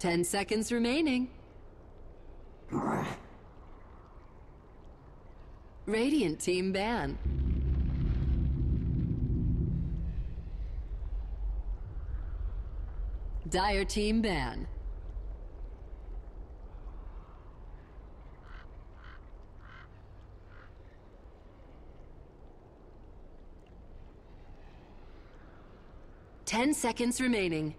10 seconds remaining. Radiant team ban. Dire team ban. Ten seconds remaining.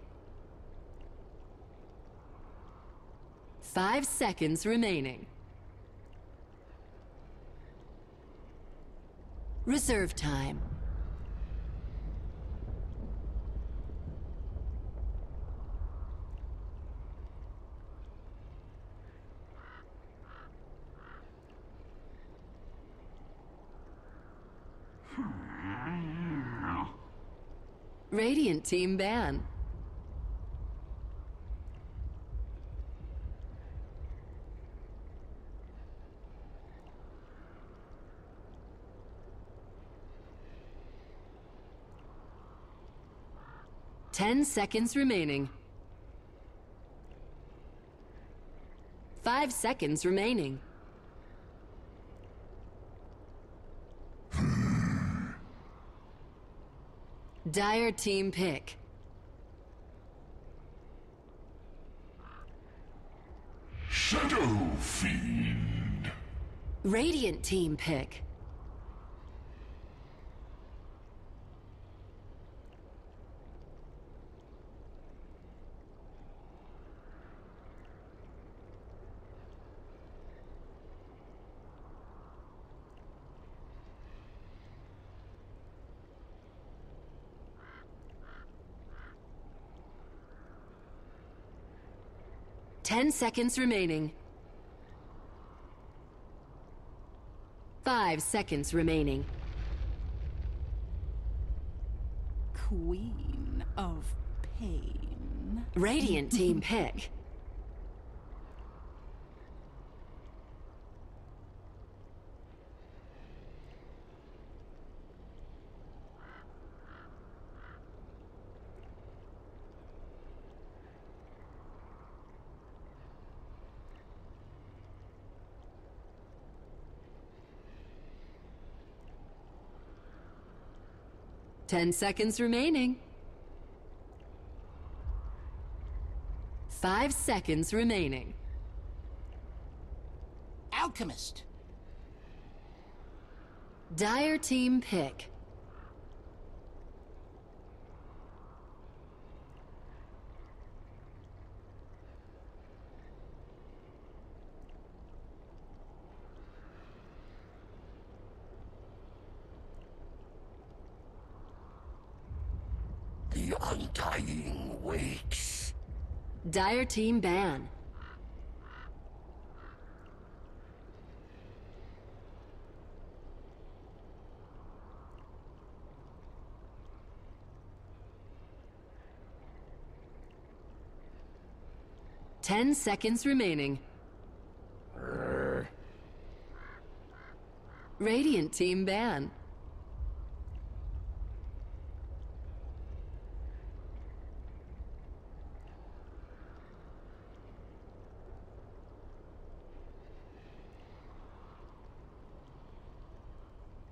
5 seconds remaining. Reserve time. Radiant team ban. Ten seconds remaining. 5 seconds remaining. Dire team pick. Shadow Fiend. Radiant team pick. Ten seconds remaining. 5 seconds remaining. Queen of Pain. Radiant team pick. Ten seconds remaining. 5 seconds remaining. Alchemist. Dire team pick. The Undying wakes. Dire team ban. Ten seconds remaining. Radiant team ban.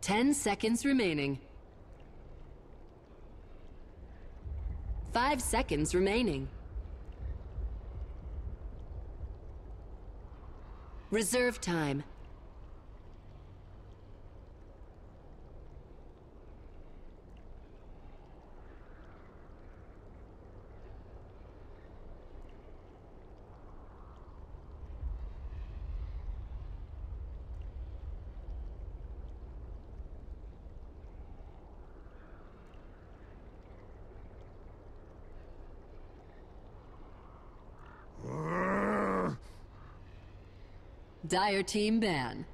Ten seconds remaining. 5 seconds remaining. Reserve time. Dire team ban.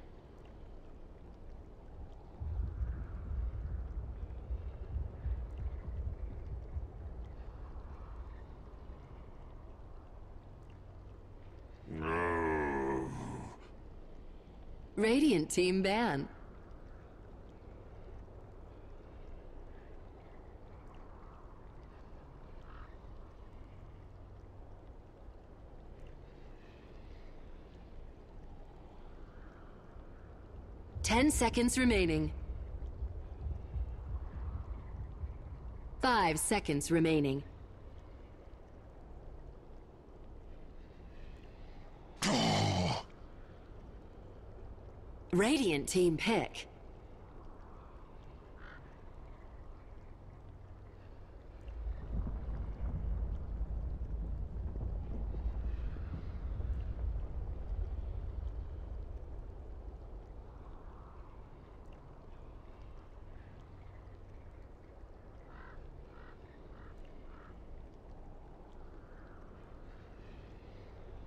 No. Radiant team ban. 10 seconds remaining. 5 seconds remaining. Radiant team pick.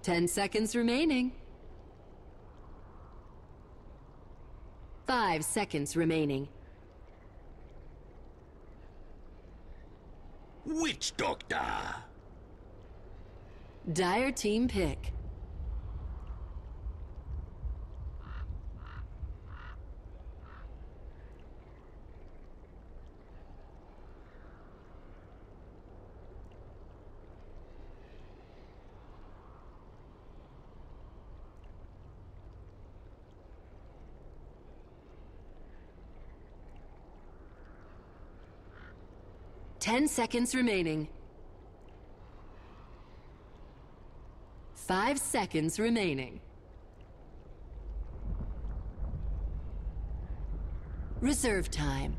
Ten seconds remaining. 5 seconds remaining. Witch Doctor. Dire team pick. Ten seconds remaining. 5 seconds remaining. Reserve time.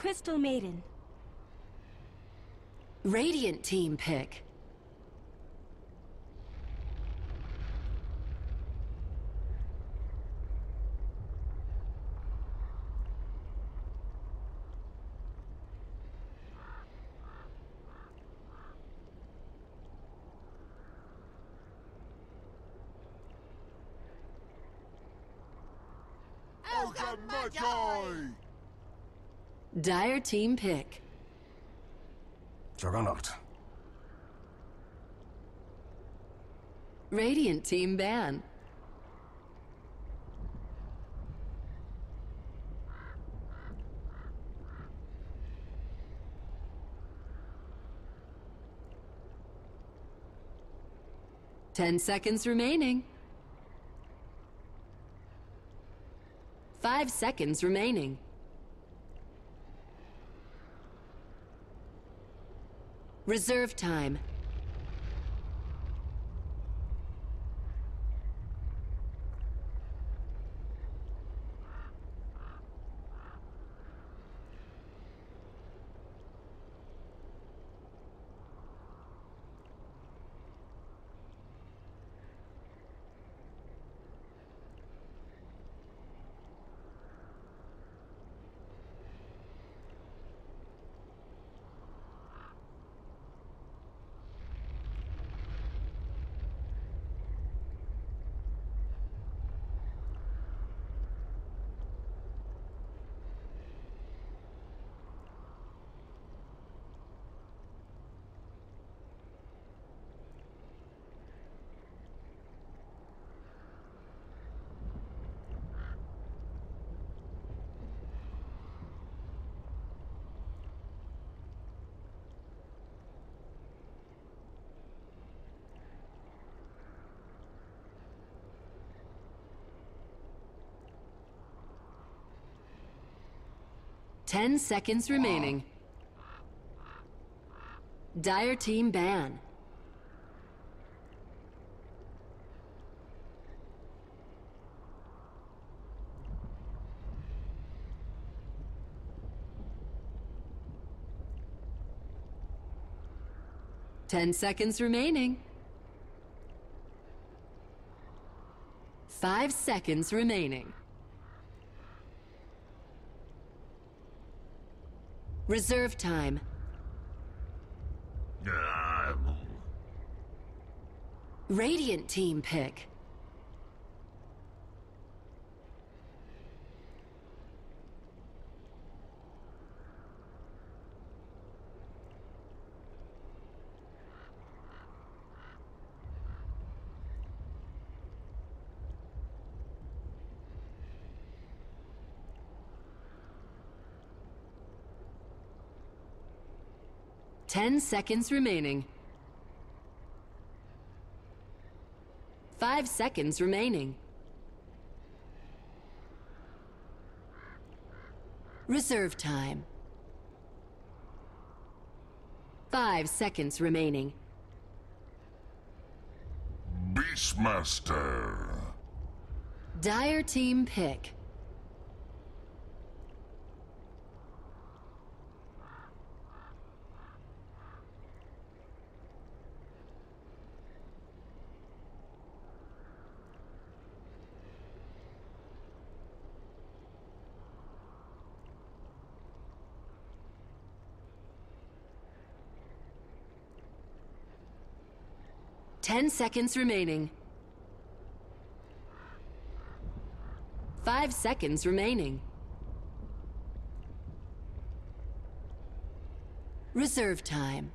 Crystal Maiden. Radiant team pick. Dire team pick. Juggernaut. Radiant team ban. Ten seconds remaining. 5 seconds remaining. Reserve time. Ten seconds remaining. Dire team ban. Ten seconds remaining. 5 seconds remaining. Reserve time. Radiant team pick. 10 seconds remaining. 5 seconds remaining. Reserve time. 5 seconds remaining. Beastmaster. Dire team pick. Ten seconds remaining. 5 seconds remaining. Reserve time.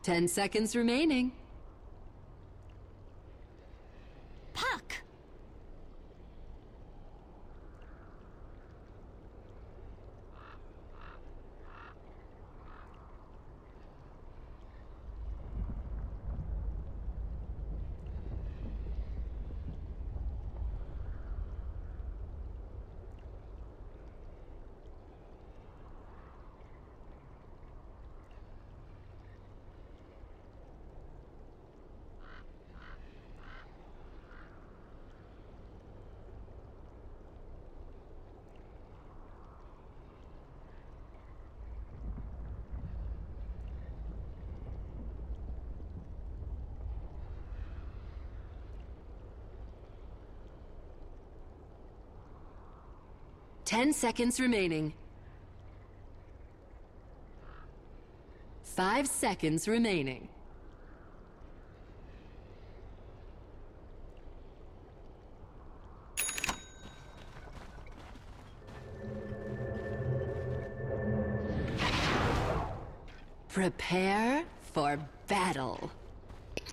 Ten seconds remaining. Puck! Ten seconds remaining. 5 seconds remaining. Prepare for battle.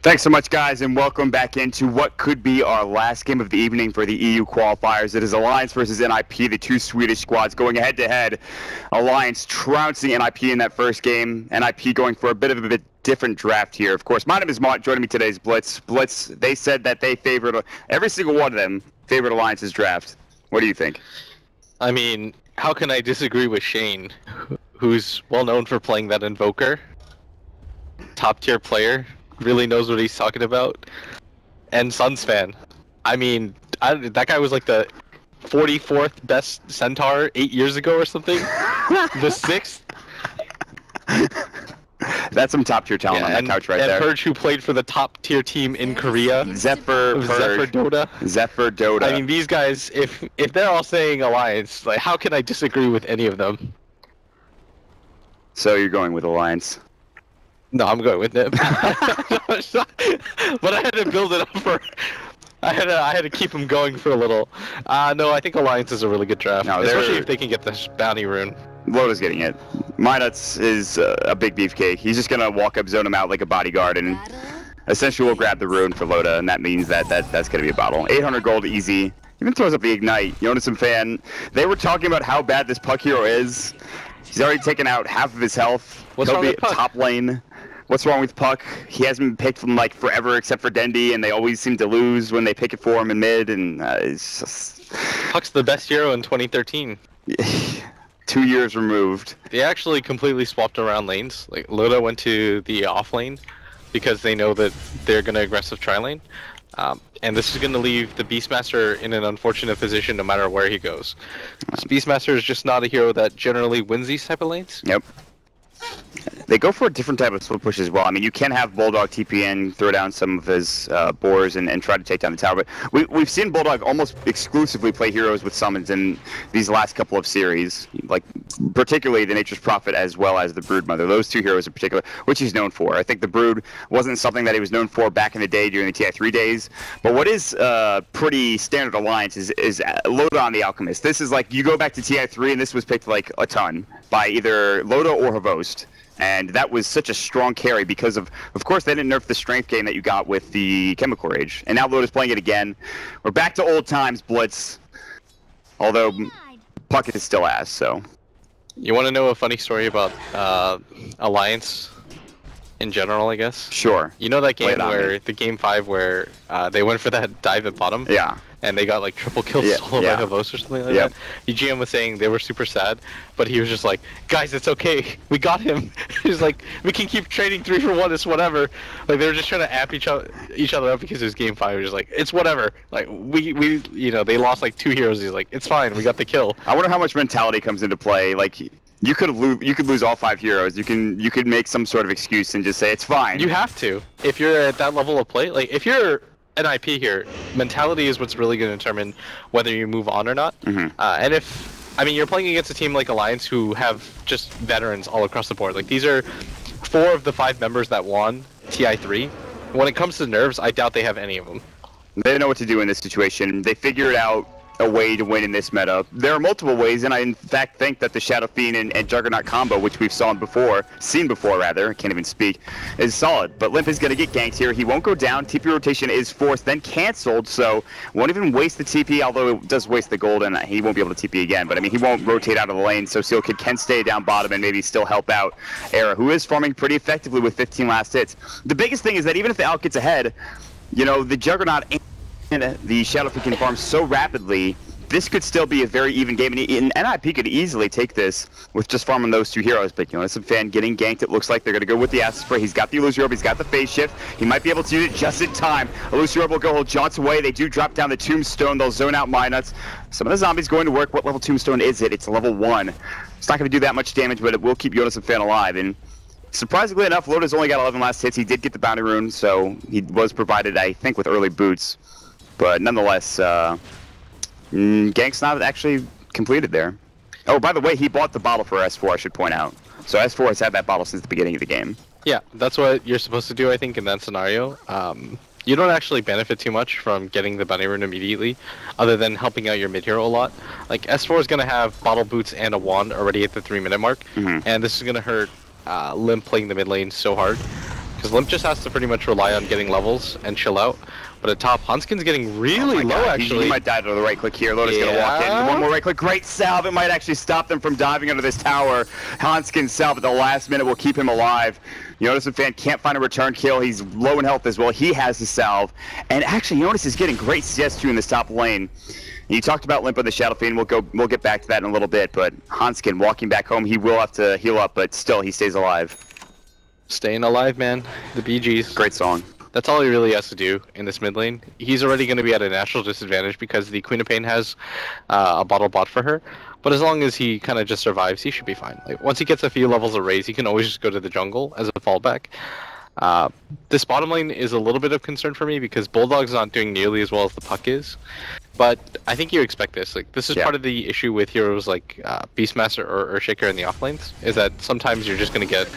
Thanks so much, guys, and welcome back into what could be our last game of the evening for the EU qualifiers. It is Alliance versus NiP, the two Swedish squads going head-to-head. Alliance trouncing NiP in that first game. NiP going for a bit of a different draft here. Of course, my name is Mont. Joining me today is Blitz. Blitz, they said that they favored, every single one of them favored Alliance's draft. What do you think? I mean, how can I disagree with Shane, who's well known for playing that Invoker? Top tier player. Really knows what he's talking about, and Suns fan. I mean, that guy was like the 44th best Centaur 8 years ago or something. The 6th. That's some top tier talent on that couch right there. And Purge, who played for the top tier team in Korea. Zephyr Dota. Zephyr Dota. I mean, these guys, if they're all saying Alliance, like, how can I disagree with any of them? So you're going with Alliance? No, I'm going with NiP. But I had to build it up for. I had to keep him going for a little. No, I think Alliance is a really good draft, especially if they can get this bounty rune. Loda's getting it. Minuts is a big beefcake. He's just gonna walk up, zone him out like a bodyguard, and essentially we'll grab the rune for Loda, and that means that's gonna be a bottle. 800 gold, easy. Even throws up the ignite. Jonas fan. They were talking about how bad this Puck hero is. He's already taken out half of his health. What's wrong with Puck? Top lane. What's wrong with Puck? He hasn't been picked from like forever except for Dendy, and they always seem to lose when they pick it for him in mid, and it's just... Puck's the best hero in 2013. 2 years removed. They actually completely swapped around lanes. Like Loda went to the off lane because they know that they're gonna aggressive tri lane. And this is going to leave the Beastmaster in an unfortunate position no matter where he goes. Beastmaster is just not a hero that generally wins these type of lanes. Yep. They go for a different type of split push as well. I mean, you can have Bulldog TP in, throw down some of his boars, and try to take down the tower. But we've seen Bulldog almost exclusively play heroes with summons in these last couple of series, like particularly the Nature's Prophet as well as the Broodmother. Those two heroes in particular, which he's known for. I think the Brood wasn't something that he was known for back in the day during the TI3 days. But what is pretty standard alliance is Loda on the Alchemist. This is like, you go back to TI3 and this was picked like a ton by either Loda or Havost. And that was such a strong carry because of course, they didn't nerf the strength gain that you got with the Chemical Rage. And now Loda's playing it again. We're back to old times, Blitz. Although, Puck is still ass, so. You want to know a funny story about Alliance in general, I guess? Sure. You know that game where, the game 5 where they went for that dive at bottom? Yeah. And they got like triple kills solo by Havos or something like that. The GM was saying they were super sad, but he was just like, guys, it's okay. We got him. He's like, we can keep trading 3 for 1, it's whatever. Like, they were just trying to amp each other up because it was game 5. He was just like, it's whatever. Like, we you know, they lost like 2 heroes. He's like, it's fine, we got the kill. I wonder how much mentality comes into play. Like, you could lose all 5 heroes. You could make some sort of excuse and just say it's fine. You have to. If you're at that level of play, like, if you're NiP here, mentality is what's really going to determine whether you move on or not. And if, I mean, you're playing against a team like Alliance who have just veterans all across the board. Like, these are 4 of the 5 members that won TI3. When it comes to nerves, I doubt they have any of them. They know what to do in this situation. They figured out a way to win in this meta. There are multiple ways, and I in fact think that the Shadow Fiend and Juggernaut combo, which we've seen before, I can't even speak, is solid. But Limp is going to get ganked here. He won't go down. TP rotation is forced, then cancelled, so won't even waste the TP, although it does waste the gold, and he won't be able to TP again. But I mean, he won't rotate out of the lane, so Seal Kid can stay down bottom and maybe still help out Era, who is farming pretty effectively with 15 last hits. The biggest thing is that even if the Alk gets ahead, you know, the Juggernaut and the Shadow Fiend can farm so rapidly, this could still be a very even game, and NiP could easily take this with just farming those 2 heroes. But you know, it's a fan getting ganked. It looks like they're going to go with the Acid Spray. He's got the Illusory Orb. He's got the Phase Shift. He might be able to use it just in time. Illusory Orb will go hold Jaunts away. They do drop down the Tombstone. They'll zone out Minuts. Some of the zombies going to work. What level Tombstone is it? It's level 1. It's not going to do that much damage, but it will keep Jonas and Fan alive. And surprisingly enough, Loda's only got 11 last hits. He did get the Bounty Rune, so he was provided, I think, with early boots. But nonetheless, gank's not actually completed there. Oh, by the way, he bought the bottle for S4, I should point out. So S4 has had that bottle since the beginning of the game. Yeah, that's what you're supposed to do, I think, in that scenario. You don't actually benefit too much from getting the Bounty Rune immediately, other than helping out your mid hero a lot. Like, S4 is going to have bottle boots and a wand already at the 3-minute mark, and this is going to hurt Limp playing the mid lane so hard. Because Limp just has to pretty much rely on getting levels and chill out. But at top, Hanskin's getting really low, actually. He might die to the right click here. Loda's going to walk in. One more right click. Great salve. It might actually stop them from diving under this tower. Hanskin's salve at the last minute will keep him alive. Jonas and Fan can't find a return kill. He's low in health as well. He has the salve. And actually, Jonas is getting great CS2 in this top lane. You talked about Limp with the Shadow Fiend. We'll get back to that in a little bit. But Hanskin walking back home, he will have to heal up, but still, he stays alive. Staying alive, man. The BGs. Great song. That's all he really has to do in this mid lane. He's already going to be at a natural disadvantage because the Queen of Pain has a bottle bot for her. But as long as he kind of just survives, he should be fine. Like, once he gets a few levels of raise, he can always just go to the jungle as a fallback. This bottom lane is a little bit of concern for me because Bulldog's not doing nearly as well as the Puck is. But I think you expect this. Like, this is part of the issue with heroes like Beastmaster or Earthshaker in the offlanes, is that sometimes you're just going to get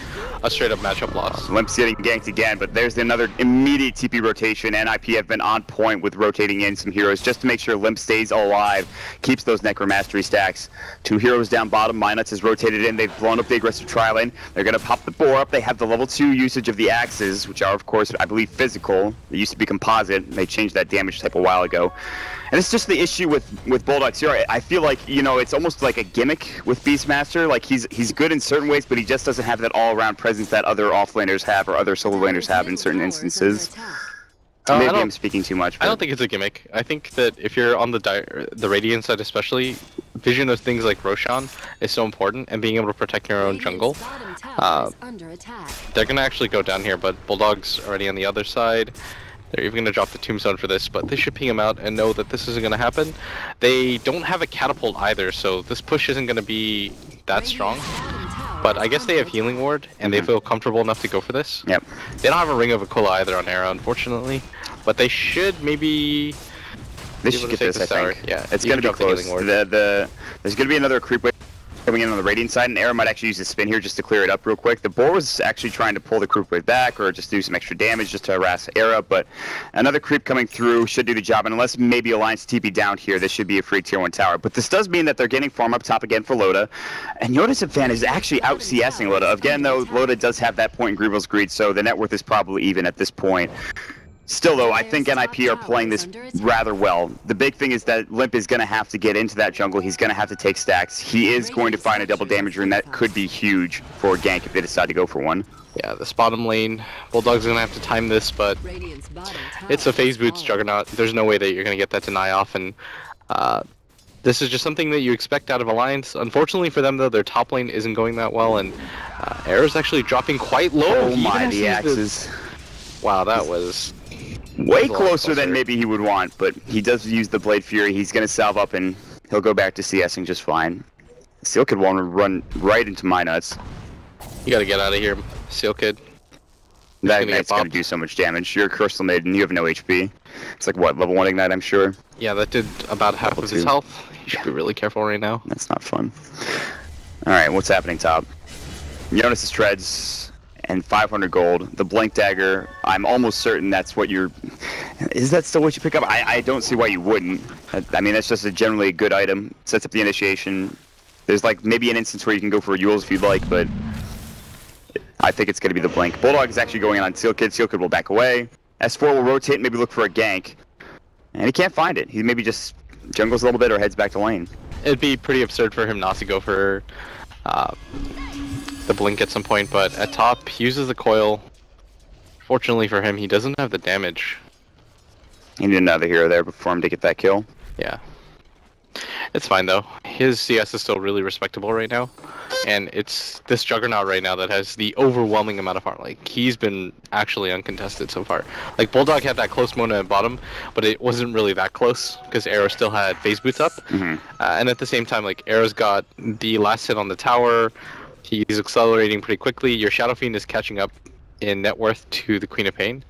a straight-up matchup loss. Limp's getting ganked again, but there's another immediate TP rotation. NiP have been on point with rotating in some heroes just to make sure Limp stays alive, keeps those Necromastery stacks. 2 heroes down bottom. Minuts is rotated in. They've blown up the aggressive tri-lane. They're going to pop the boar up. They have the level 2 usage of the axes, which are, of course, I believe, physical. They used to be composite. They changed that damage type a while ago. And it's just the issue with Bulldog's here. I feel like, you know, it's almost like a gimmick with Beastmaster. Like, he's good in certain ways, but he just doesn't have that all-around presence that other offlaners have or other solo laners have in certain instances. Maybe I'm speaking too much. But I don't think it's a gimmick. I think that if you're on the Radiant side especially, vision of things like Roshan is so important, and being able to protect your own jungle. Under attack. They're gonna actually go down here, but Bulldog's already on the other side. They're even gonna drop the tombstone for this, but they should ping him out and know that this isn't gonna happen. They don't have a catapult either, so this push isn't gonna be that strong. But I guess they have healing ward, and they feel comfortable enough to go for this. Yep. They don't have a ring of Aquila either on Arrow, unfortunately, but they should maybe. They should get this, I think. Yeah, it's gonna be close. There's gonna be another creep wave coming in on the Radiant side, and Arrow might actually use his spin here just to clear it up real quick. The Boar was actually trying to pull the creep wave back or just do some extra damage just to harass Arrow, but another creep coming through should do the job, and unless maybe Alliance TP down here, this should be a free tier 1 tower. But this does mean that they're getting farm up top again for Loda, and Yonasan Fan is actually out CSing Loda. Again, though, Loda does have that point in Grievel's Greed, so the net worth is probably even at this point. Still, though, I think NiP are playing this rather well. The big thing is that Limp is going to have to get into that jungle. He's going to have to take stacks. He is going to find a double damager, and that could be huge for a gank if they decide to go for one. Yeah, this bottom lane, Bulldog's going to have to time this, but it's a phase boots Juggernaut. There's no way that you're going to get that deny off, and this is just something that you expect out of Alliance. Unfortunately for them, though, their top lane isn't going that well, and Arrow's actually dropping quite low. Oh my, the axes. Wow, that was... way closer than maybe he would want, but he does use the Blade Fury. He's going to salve up, and he'll go back to CSing just fine. Seal Kid want to run right into my nuts. You got to get out of here, Seal Kid. That's going to do so much damage. You're a Crystal Maiden, you have no HP. It's like, what, level 1 Ignite, I'm sure? Yeah, that did about half of his health. You should be really careful right now. That's not fun. Alright, what's happening top? Jonas' Treads and 500 gold. The Blink Dagger, I'm almost certain that's what you're... Is that still what you pick up? I don't see why you wouldn't. I mean, that's just a generally good item. Sets up the initiation. There's like maybe an instance where you can go for a Yules if you'd like, but I think it's going to be the Blink. Bulldog is actually going in on Seal Kid. Seal Kid will back away. S4 will rotate and maybe look for a gank. And he can't find it. He maybe just jungles a little bit or heads back to lane. It'd be pretty absurd for him not to go for the Blink at some point, but at top, he uses the coil. Fortunately for him, he doesn't have the damage. He needed another hero there before him to get that kill. Yeah. It's fine, though. His CS is still really respectable right now. And it's this Juggernaut right now that has the overwhelming amount of farm. Like, he's been actually uncontested so far. Like, Bulldog had that close Mona at bottom, but it wasn't really that close, because Arrow still had phase boots up. And at the same time, like, Arrow's got the last hit on the tower. He's accelerating pretty quickly. Your Shadow Fiend is catching up in net worth to the Queen of Pain.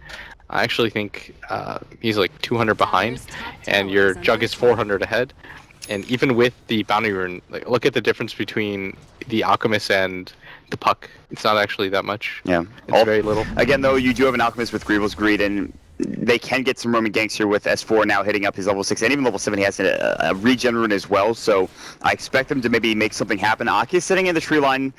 I actually think he's like 200 behind, and your Jug is 400 ahead. And even with the Bounty Rune, like, look at the difference between the Alchemist and the Puck. It's not actually that much. Yeah. It's very little. Again, though, you do have an Alchemist with Grievel's Greed, and they can get some Roman ganks here with S4 now hitting up his level 6, and even level 7 he has a regen rune as well, so I expect them to maybe make something happen. Aki is sitting in the tree line,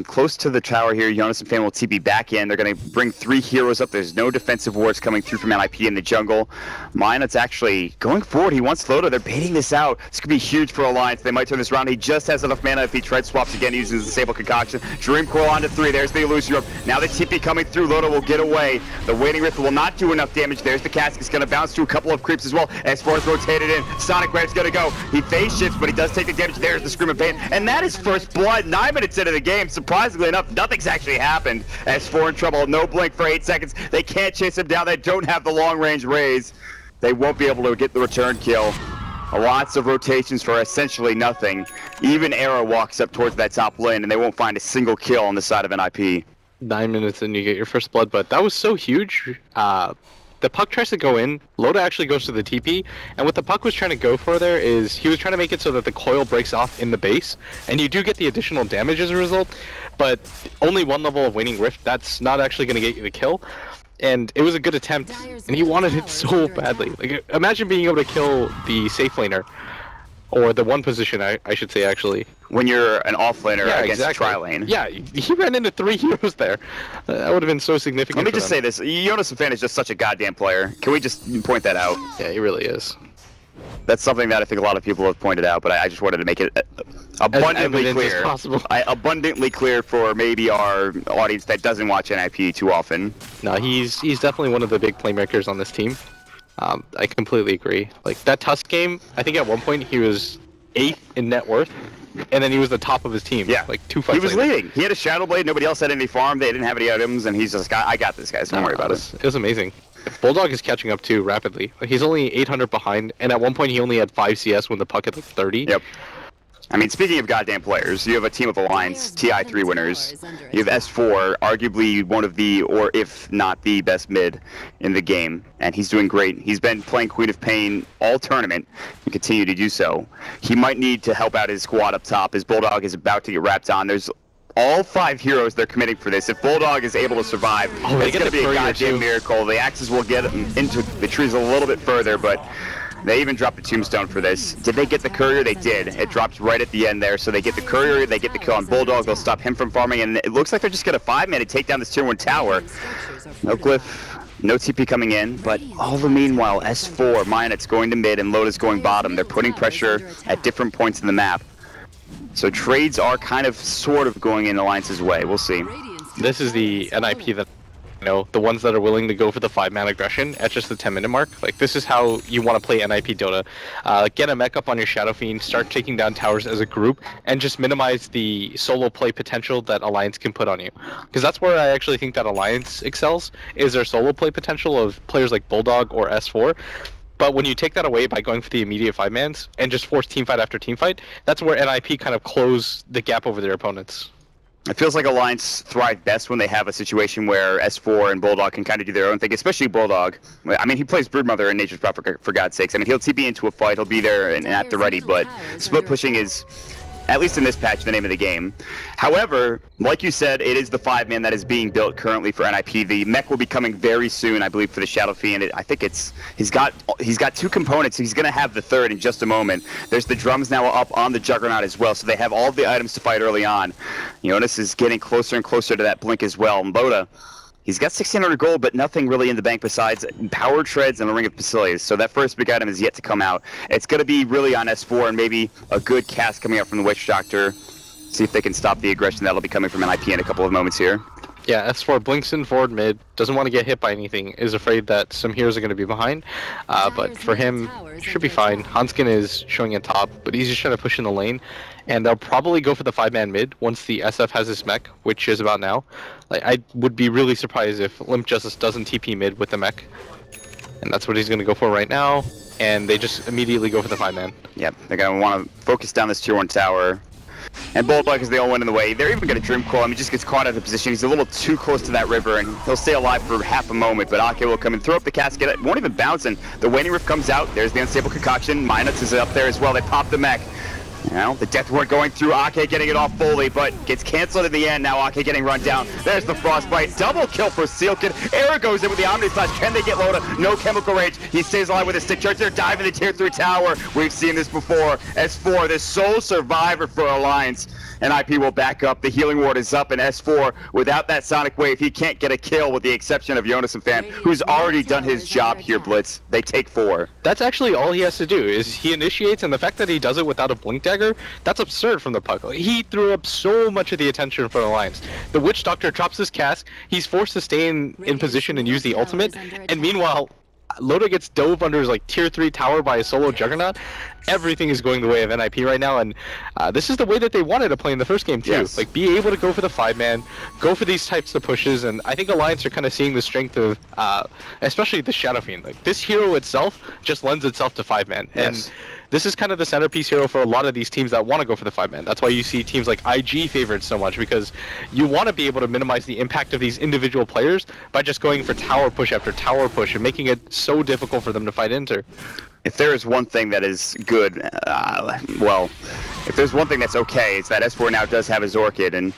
close to the tower here. Jonas Fan will TP back in. They're going to bring 3 heroes up. There's no defensive wards coming through from NiP in the jungle. Minot's actually going forward. He wants Loda. They're baiting this out. This could be huge for Alliance. They might turn this around. He just has enough mana if he tread swaps again using his Disable Concoction. Dream Coil onto 3. There's the Illusion Orb. Now the TP coming through. Loda will get away. The Waiting Rift will not do enough damage. There's the Cask. It's going to bounce through a couple of creeps as well. S4 is rotated in. Sonic Red's going to go. He phase shifts, but he does take the damage. There's the Scream of Pain. And that is first blood. 9 minutes into the game. Surprisingly enough, nothing's actually happened. S4 in trouble. No blink for 8 seconds. They can't chase him down. They don't have the long-range raise. They won't be able to get the return kill. Lots of rotations for essentially nothing. Even Arrow walks up towards that top lane, and they won't find a single kill on the side of NiP. 9 minutes and you get your first blood, but that was so huge. The Puck tries to go in, Loda actually goes to the TP, and what the Puck was trying to go for there is he was trying to make it so that the coil breaks off in the base, and you do get the additional damage as a result, but only 1 level of Waning Rift, that's not actually going to get you the kill. And it was a good attempt, and he wanted it so badly. Like, imagine being able to kill the safe laner, or the 1 position, I should say, actually. When you're an off-laner against a tri-lane. Yeah, he ran into 3 heroes there. That would have been so significant. Let me just say this. Jonas Fan is just such a goddamn player. Can we just point that out? Yeah, he really is. That's something that I think a lot of people have pointed out, but I just wanted to make it abundantly clear. As possible. Abundantly clear for maybe our audience that doesn't watch NiP too often. No, he's definitely one of the big playmakers on this team. I completely agree. Like, that Tusk game, I think at one point he was 8th in net worth, and then he was the top of his team. Yeah. Like 2 fights He was later. leading. He had a Shadow Blade. Nobody else had any farm. They didn't have any items, and he's just, I got this, guys. Don't worry about it. It was amazing. Bulldog is catching up too rapidly. Like, he's only 800 behind, and at one point he only had 5 CS when the puck hit like 30. Yep. I mean, speaking of goddamn players, you have a team of Alliance, TI3 winners. You have S4, arguably one of the, or if not the best mid in the game, and he's doing great. He's been playing Queen of Pain all tournament and continue to do so. He might need to help out his squad up top. His Bulldog is about to get wrapped on. There's all 5 heroes they're committing for this. If Bulldog is able to survive, it's going to be a goddamn miracle. The axes will get him into the trees a little bit further, but they even dropped the tombstone for this. Did they get the courier? They did. It drops right at the end there. So they get the courier, they get the kill on Bulldog, they'll stop him from farming, and it looks like they're just going to 5-man take down this tier 1 tower. No glyph, no TP coming in, but all the meanwhile, S4, Minot's going to mid and Loda's going bottom. They're putting pressure at different points in the map. So trades are kind of sort of going in Alliance's way. We'll see. This is the NiP that, you know, the ones that are willing to go for the 5-man aggression at just the 10-minute mark. Like, this is how you want to play NiP Dota. Get a mech up on your Shadow Fiend, start taking down towers as a group, and just minimize the solo play potential that Alliance can put on you. Because that's where I actually think that Alliance excels, is their solo play potential of players like Bulldog or S4. But when you take that away by going for the immediate 5-mans and just force teamfight after teamfight, that's where NiP kind of close the gap over their opponents. It feels like Alliance thrive best when they have a situation where S4 and Bulldog can kind of do their own thing, especially Bulldog. I mean, he plays Broodmother and Nature's Prophet for God's sakes. I mean, he'll TP into a fight, he'll be there and at the ready, but split pushing is, at least in this patch, the name of the game. However, like you said, it is the 5-man that is being built currently for NiP. The mech will be coming very soon, I believe, for the Shadow Fiend. I think he's got 2 components, so he's going to have the third in just a moment. There's the drums now up on the Juggernaut as well, so they have all of the items to fight early on. Jonas is getting closer and closer to that blink as well. And Loda, he's got 1,600 gold, but nothing really in the bank besides power treads and a ring of Basilius. So that first big item is yet to come out. It's going to be really on S4 and maybe a good cast coming out from the Witch Doctor. See if they can stop the aggression that'll be coming from NiP in a couple of moments here. Yeah, S4 blinks in forward mid, doesn't want to get hit by anything, is afraid that some heroes are going to be behind. But for him, should be fine. Hanskin is showing at top, but he's just trying to push in the lane. And they'll probably go for the 5-man mid once the SF has his mech, which is about now. Like, I would be really surprised if Limp Justice doesn't TP mid with the mech. And that's what he's going to go for right now. And they just immediately go for the 5-man. Yep, they're going to want to focus down this tier 1 tower. And Bulldog is the only one in the way. They're even going to Dream Coil. I mean, he just gets caught out of position. He's a little too close to that river, and he'll stay alive for half a moment. But Ake will come and throw up the casket. It won't even bounce, and the Waning Rift comes out. There's the Unstable Concoction. Minus is up there as well. They pop the mech. You know, the Death Ward going through, Ake getting it off fully, but gets canceled in the end. Now Ake getting run down. There's the Frostbite. Double kill for Sealkid. Era goes in with the Omni Slash. Can they get Loda? No Chemical Rage. He stays alive with a stick charge. They're diving the tier 3 tower. We've seen this before. S4, the sole survivor for Alliance. And NiP will back up. The Healing Ward is up, and S4, without that Sonic Wave, he can't get a kill with the exception of Jonas and Fan, who's already done his job here, Blitz. They take 4. That's actually all he has to do, is he initiates, and the fact that he does it without a Blink Dagger, that's absurd from the puck. He threw up so much of the attention for Alliance. The Witch Doctor drops his cast, he's forced to stay in position and use the ultimate, and meanwhile, Loda gets dove under his like tier 3 tower by a solo Juggernaut. Everything is going the way of NiP right now, and this is the way that they wanted to play in the first game too. Yes. Like, be able to go for the 5-man, go for these types of pushes, and I think Alliance are kind of seeing the strength of, especially the Shadow Fiend. Like, this hero itself just lends itself to 5-man, and this is kind of the centerpiece hero for a lot of these teams that want to go for the 5-man. That's why you see teams like IG favored so much, because you want to be able to minimize the impact of these individual players by just going for tower push after tower push and making it so difficult for them to fight into. If there is one thing that is good, well, if there's one thing that's okay, it's that S4 now does have his Orchid, and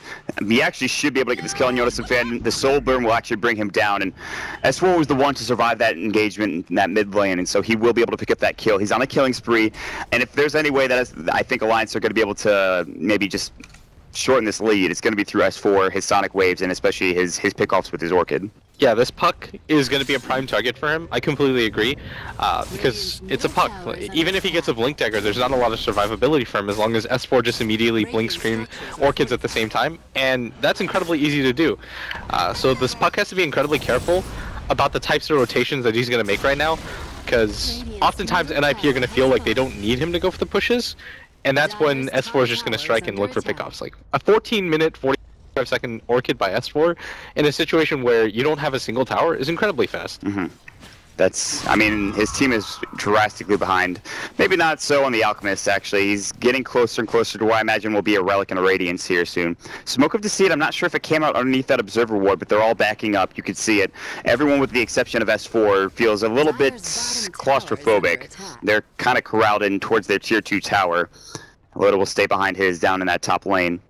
he actually should be able to get this kill on Jonas and Fan. The Soul Burn will actually bring him down, and S4 was the one to survive that engagement in that mid lane, and so he will be able to pick up that kill. He's on a killing spree, and if there's any way that I think Alliance are going to be able to maybe just shorten this lead, it's going to be through S4, his Sonic Waves, and especially his pickoffs with his Orchid. Yeah, this puck is going to be a prime target for him. I completely agree, because it's a puck. Even if he gets a Blink Dagger, there's not a lot of survivability for him as long as S4 just immediately Blink Screen Orchids at the same time, and that's incredibly easy to do. So this puck has to be incredibly careful about the types of rotations that he's going to make right now, because oftentimes NiP are going to feel like they don't need him to go for the pushes, And that's when S4 is just going to strike and look for pickoffs. Like a 14-minute, 45-second Orchid by S4 in a situation where you don't have a single tower is incredibly fast. I mean, his team is drastically behind. Maybe not so on the Alchemist, actually. He's getting closer and closer to what I imagine will be a Relic and a Radiance here soon. Smoke of Deceit, I'm not sure if it came out underneath that Observer Ward, but they're all backing up. You can see it. Everyone with the exception of S4 feels a little bit claustrophobic. They're kind of corralled in towards their Tier 2 tower. Loda will stay behind his down in that top lane.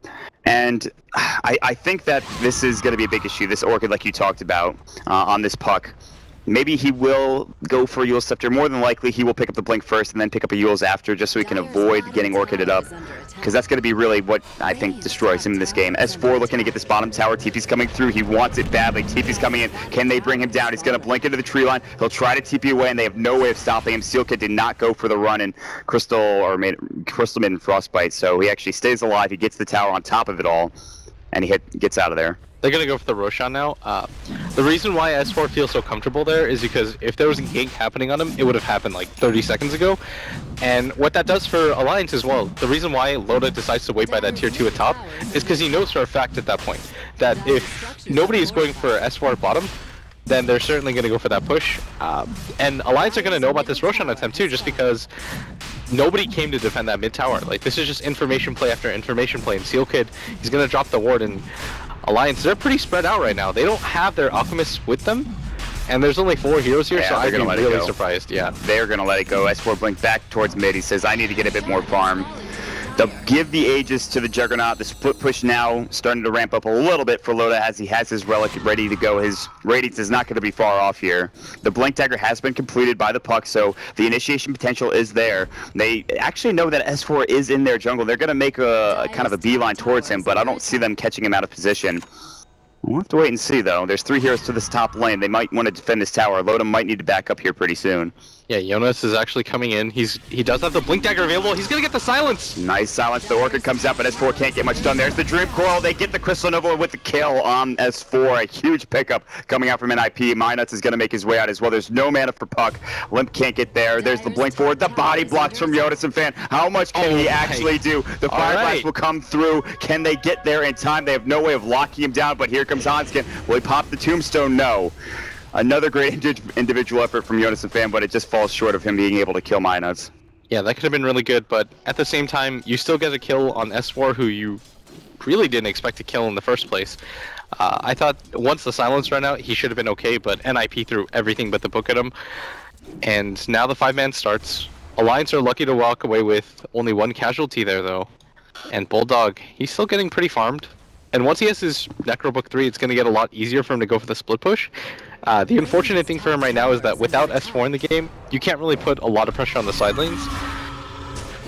And I think that this is going to be a big issue, this Orchid like you talked about on this puck. Maybe he will go for Eul's Scepter. More than likely, he will pick up the Blink first and then pick up a Eul's after, just so he can avoid getting Orchided up. Because that's going to be really what I think destroys him in this game. S4 looking to get this bottom tower. TP's coming through. He wants it badly. TP's coming in. Can they bring him down? He's going to blink into the tree line. He'll try to TP away, and they have no way of stopping him. Steel Kid did not go for the run, and Crystal made him Frostbite, so he actually stays alive. He gets the tower on top of it all, and he gets out of there. They're going to go for the Roshan now. The reason why S4 feels so comfortable there is because if there was a gank happening on him, it would have happened like 30 seconds ago. And what that does for Alliance as well, the reason why Loda decides to wait by that tier 2 at top is because he knows for a fact at that point that if nobody is going for S4 at bottom, then they're certainly going to go for that push. And Alliance are going to know about this Roshan attempt too, just because nobody came to defend that mid tower. Like, this is just information play after information play, and Seal Kid, he's going to drop the ward, and Alliance, they're pretty spread out right now. They don't have their Alchemists with them, and there's only 4 heroes here, so I'd be really surprised. Yeah, they're going to let it go. S4 blink back towards mid. He says, I need to get a bit more farm. They'll give the Aegis to the Juggernaut. The split push now starting to ramp up a little bit for Loda as he has his Relic ready to go. His Radiance is not going to be far off here. The Blink Dagger has been completed by the puck, so the initiation potential is there. They actually know that S4 is in their jungle. They're going to make a kind of a beeline towards him, but I don't see them catching him out of position. We'll have to wait and see, though. There's 3 heroes to this top lane. They might want to defend this tower. Loda might need to back up here pretty soon. Yeah, Jonas is actually coming in. He does have the Blink Dagger available. He's going to get the silence. Nice silence. The Orchid comes out, but S4 can't get much done. There's the Dream Coral. They get the Crystal Nova with the kill on S4. A huge pickup coming out from NiP. Minuts is going to make his way out as well. There's no mana for Puck. Limp can't get there. There's the Blink forward. The body blocks from Jonas and Fan. How much can he actually do? The Fire Blast will come through. Can they get there in time? They have no way of locking him down, but here comes Hanskin. Will he pop the Tombstone? No. Another great individual effort from Jonas and Fan, but it just falls short of him being able to kill Minuts. Yeah, that could have been really good, but at the same time, you still get a kill on S4, who you really didn't expect to kill in the first place. I thought once the silence ran out, he should have been okay, but NiP threw everything but the book at him. And now the 5-man starts. Alliance are lucky to walk away with only 1 casualty there, though. And Bulldog, he's still getting pretty farmed. And once he has his Necrobook 3, it's going to get a lot easier for him to go for the split push. The unfortunate thing for him right now is that without S4 in the game, you can't really put a lot of pressure on the side lanes.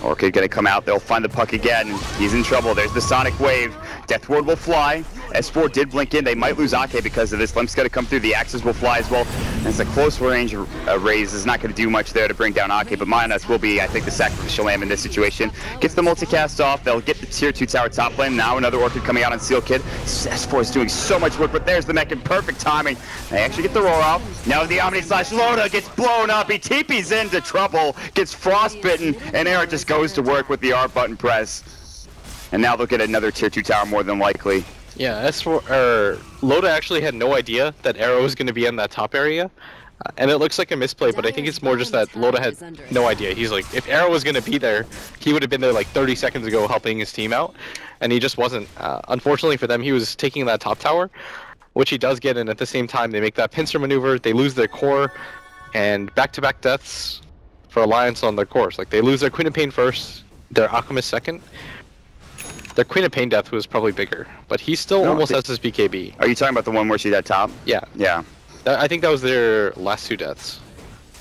Orchid gonna come out, they'll find the puck again. He's in trouble, there's the Sonic Wave. Death Ward will fly. S4 did blink in, they might lose Ake because of this. Limp's gonna come through, the Axes will fly as well. And it's a close range raise, is not gonna do much there to bring down Ake, but Minuts will be, I think, the sacrificial lamb in this situation. Gets the multicast off, they'll get the tier 2 tower top lane. Now another Orchid coming out on Seal Kid. S4 is doing so much work, but there's the mech in perfect timing. They actually get the roar off. Now the Omni Slash Loda gets blown up, he TP's into trouble, gets frostbitten, and Eric just goes to work with the R button press. And now they'll get another tier 2 tower more than likely. Yeah, Loda actually had no idea that Arrow was going to be in that top area. And it looks like a misplay, but I think it's more just that Loda had no idea. He's like, if Arrow was going to be there, he would have been there like 30 seconds ago helping his team out. And he just wasn't. Unfortunately for them, he was taking that top tower, which he does get, and at the same time, they make that pincer maneuver, they lose their core, and back-to-back deaths for Alliance on their cores. Like, they lose their Queen of Pain first, their Alchemist second. Their Queen of Pain death was probably bigger, but he still almost has his BKB. Are you talking about the one where she's at top? Yeah. Yeah. I think that was their last 2 deaths.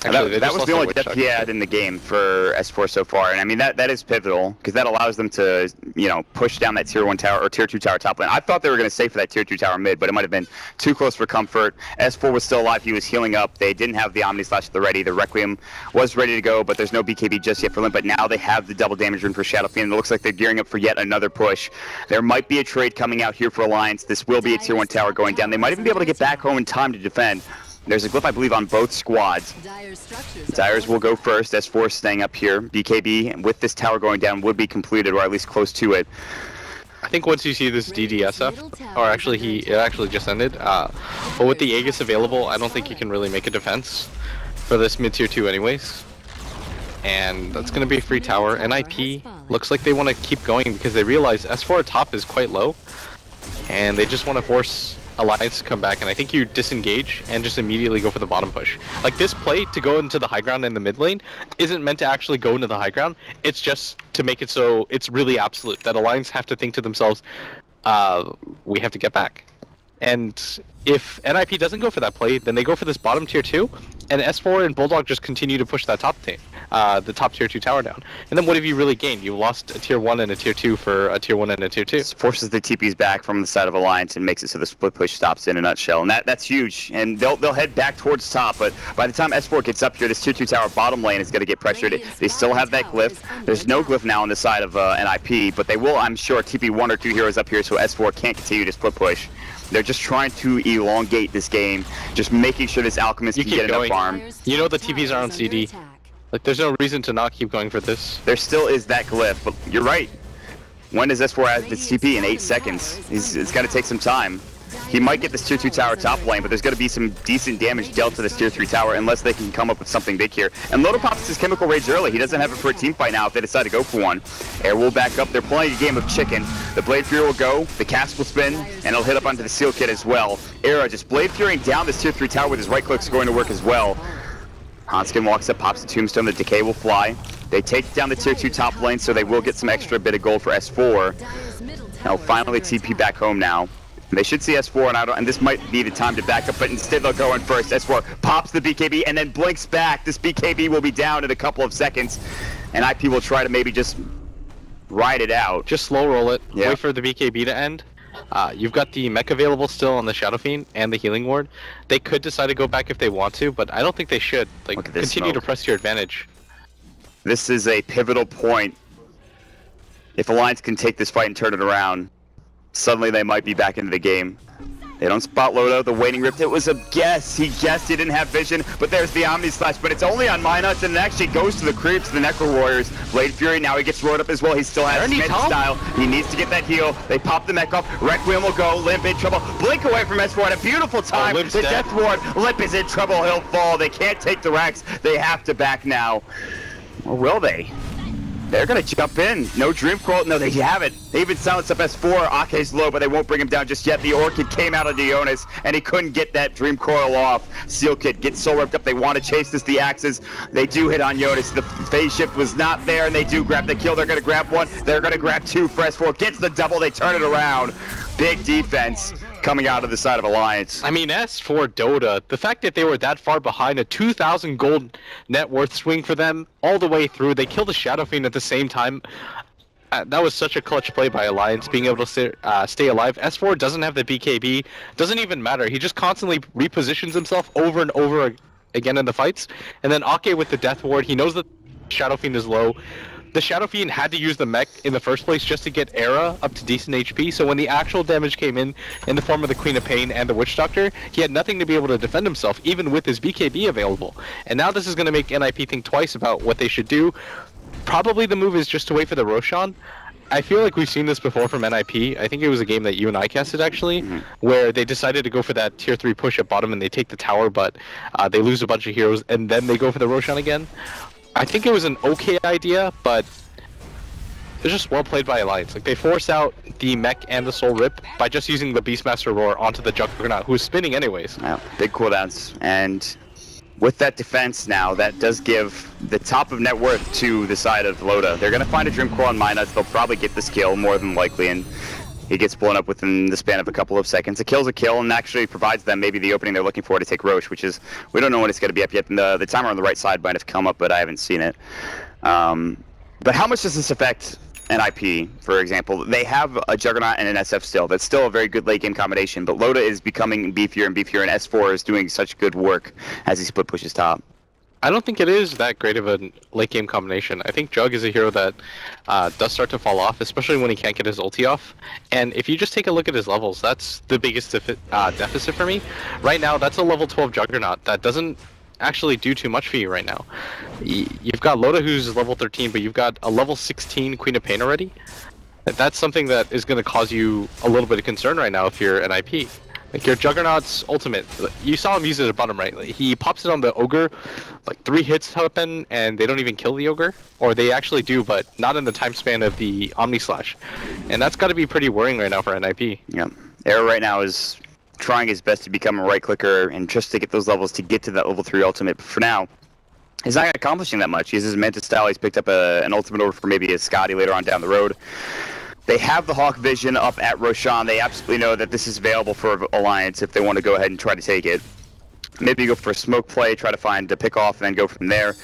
Actually, that was the only death he had in the game for S4 so far, and I mean that is pivotal because that allows them to, you know, push down that tier 1 tower or tier 2 tower top lane. I thought they were going to stay for that tier 2 tower mid, but it might have been too close for comfort. S4 was still alive; he was healing up. They didn't have the Omni Slash at the ready. The Requiem was ready to go, but there's no BKB just yet for Limp. But now they have the double damage rune for Shadow Fiend. It looks like they're gearing up for yet another push. There might be a trade coming out here for Alliance. This will be a tier 1 tower going down. They might even be able to get back home in time to defend. There's a glyph, I believe, on both squads. Dyers will go first. S4 staying up here. BKB, with this tower going down, would be completed, or at least close to it. I think once you see this DDSF, or actually it actually just ended, but with the Aegis available, I don't think you can really make a defense for this mid-tier 2 anyways. And that's going to be a free tower. NiP looks like they want to keep going because they realize S4 top is quite low, and they just want to force Alliance to come back, and I think you disengage and just immediately go for the bottom push. Like, this play to go into the high ground in the mid lane isn't meant to actually go into the high ground, it's just to make it so it's really absolute, that Alliance have to think to themselves, we have to get back. And if NiP doesn't go for that play, then they go for this bottom tier 2, and S4 and Bulldog just continue to push that the top tier 2 tower down. And then what have you really gained? You lost a tier 1 and a tier 2 for a tier 1 and a tier 2. Forces the TPs back from the side of Alliance and makes it so the split push stops in a nutshell. And that's huge. And they'll head back towards top, but by the time S4 gets up here, this tier 2 tower bottom lane is going to get pressured. They still have that glyph. There's no glyph now on the side of NiP, but they will, I'm sure, TP 1 or 2 heroes up here so S4 can't continue to split push. They're just trying to elongate this game, just making sure this Alchemist can get enough farm. You know the TPs are on CD. Like, there's no reason to not keep going for this. There still is that glyph, but you're right. When does S4 have its TP? In 8 seconds. It's got to take some time. He might get this tier 2 tower top lane, but there's going to be some decent damage dealt to this tier 3 tower unless they can come up with something big here. And Loto pops his Chemical Rage early. He doesn't have it for a team fight now if they decide to go for one. Air will back up. They're playing a game of chicken. The Blade Fury will go, the cast will spin, and it'll hit up onto the Seal Kit as well. Era just Blade Furying down this tier 3 tower with his right click's going to work as well. Hanskin walks up, pops the Tombstone, the Decay will fly. They take down the tier 2 top lane, so they will get some extra bit of gold for S4. Now finally TP back home now. They should see S4, and this might be the time to back up, but instead they'll go in first. S4 pops the BKB and then blinks back. This BKB will be down in a couple of seconds, and IP will try to maybe just ride it out. Just slow roll it, yeah. Wait for the BKB to end. You've got the mech available still on the Shadow Fiend and the Healing Ward. They could decide to go back if they want to, but I don't think they should. Like, continue to press your advantage. This is a pivotal point. If Alliance can take this fight and turn it around, suddenly they might be back into the game. They don't spot Loto, the Waning Rift. It was a guess. He guessed he didn't have vision, but there's the Omni Slash, but it's only on Minus, and it actually goes to the creeps, the Necro Warriors. Blade Fury, now he gets rolled up as well. He still has Smith style. He needs to get that heal. They pop the mech off. Requiem will go. Limp in trouble. Blink away from S4 at a beautiful time. The Death Ward. Limp is in trouble. He'll fall. They can't take the Rex. They have to back now. Or will they? They're going to jump in. No Dream Coil. No, they have it. They even silence up S4. Ake's low, but they won't bring him down just yet. The Orchid came out of Dionis, and he couldn't get that Dream Coil off. Seal Kit gets soul ripped up. They want to chase this, the axes. They do hit on Jonas. The phase shift was not there, and they do grab the kill. They're going to grab one. They're going to grab two for S4. Gets the double. They turn it around. Big defense coming out of the side of Alliance. I mean, as for Dota, the fact that they were that far behind, a 2,000 gold net worth swing for them all the way through, they killed the Shadow Fiend at the same time. That was such a clutch play by Alliance, being able to stay alive. S4 doesn't have the BKB, doesn't even matter. He just constantly repositions himself over and over again in the fights. And then Ake with the Death Ward, he knows that Shadow Fiend is low. The Shadow Fiend had to use the mech in the first place just to get Era up to decent HP, so when the actual damage came in the form of the Queen of Pain and the Witch Doctor, he had nothing to be able to defend himself, even with his BKB available. And now this is going to make NiP think twice about what they should do. Probably the move is just to wait for the Roshan. I feel like we've seen this before from NiP. I think it was a game that you and I casted, actually, where they decided to go for that tier 3 push at bottom and they take the tower, but they lose a bunch of heroes, and then they go for the Roshan again. I think it was an okay idea, but it's just well played by Alliance. Like, they force out the mech and the soul rip by just using the Beastmaster Roar onto the Juggernaut, who's spinning anyways. Yeah, big cooldowns, and with that defense now, that does give the top of net worth to the side of Loda. They're going to find a Dream Coil on Minus. They'll probably get this kill more than likely, and he gets blown up within the span of a couple of seconds. A kill's a kill, and actually provides them maybe the opening they're looking for to take Roche, which is, we don't know when it's going to be up yet. And the timer on the right side might have come up, but I haven't seen it. But how much does this affect NiP, for example? They have a Juggernaut and an SF still. That's still a very good late game combination, but Loda is becoming beefier and beefier, and S4 is doing such good work as he split pushes top. I don't think it is that great of a late game combination. I think Jug is a hero that does start to fall off, especially when he can't get his ulti off. And if you just take a look at his levels, that's the biggest deficit for me. Right now, that's a level 12 Juggernaut that doesn't actually do too much for you right now. You've got Loda who's level 13, but you've got a level 16 Queen of Pain already. That's something that is going to cause you a little bit of concern right now if you're an IP. Like your Juggernaut's ultimate, you saw him use it at bottom right. Like, he pops it on the Ogre, like 3 hits happen, and they don't even kill the Ogre. Or they actually do, but not in the time span of the Omni Slash. And that's got to be pretty worrying right now for NiP. Yeah. Arrow right now is trying his best to become a right clicker and just to get those levels to get to that level 3 ultimate. But for now, he's not accomplishing that much. He has his Mantis style. He's picked up an ultimate over for maybe a Scotty later on down the road. They have the Hawk Vision up at Roshan. They absolutely know that this is available for Alliance if they want to go ahead and try to take it. Maybe go for a smoke play, try to find a pick off, and then go from there.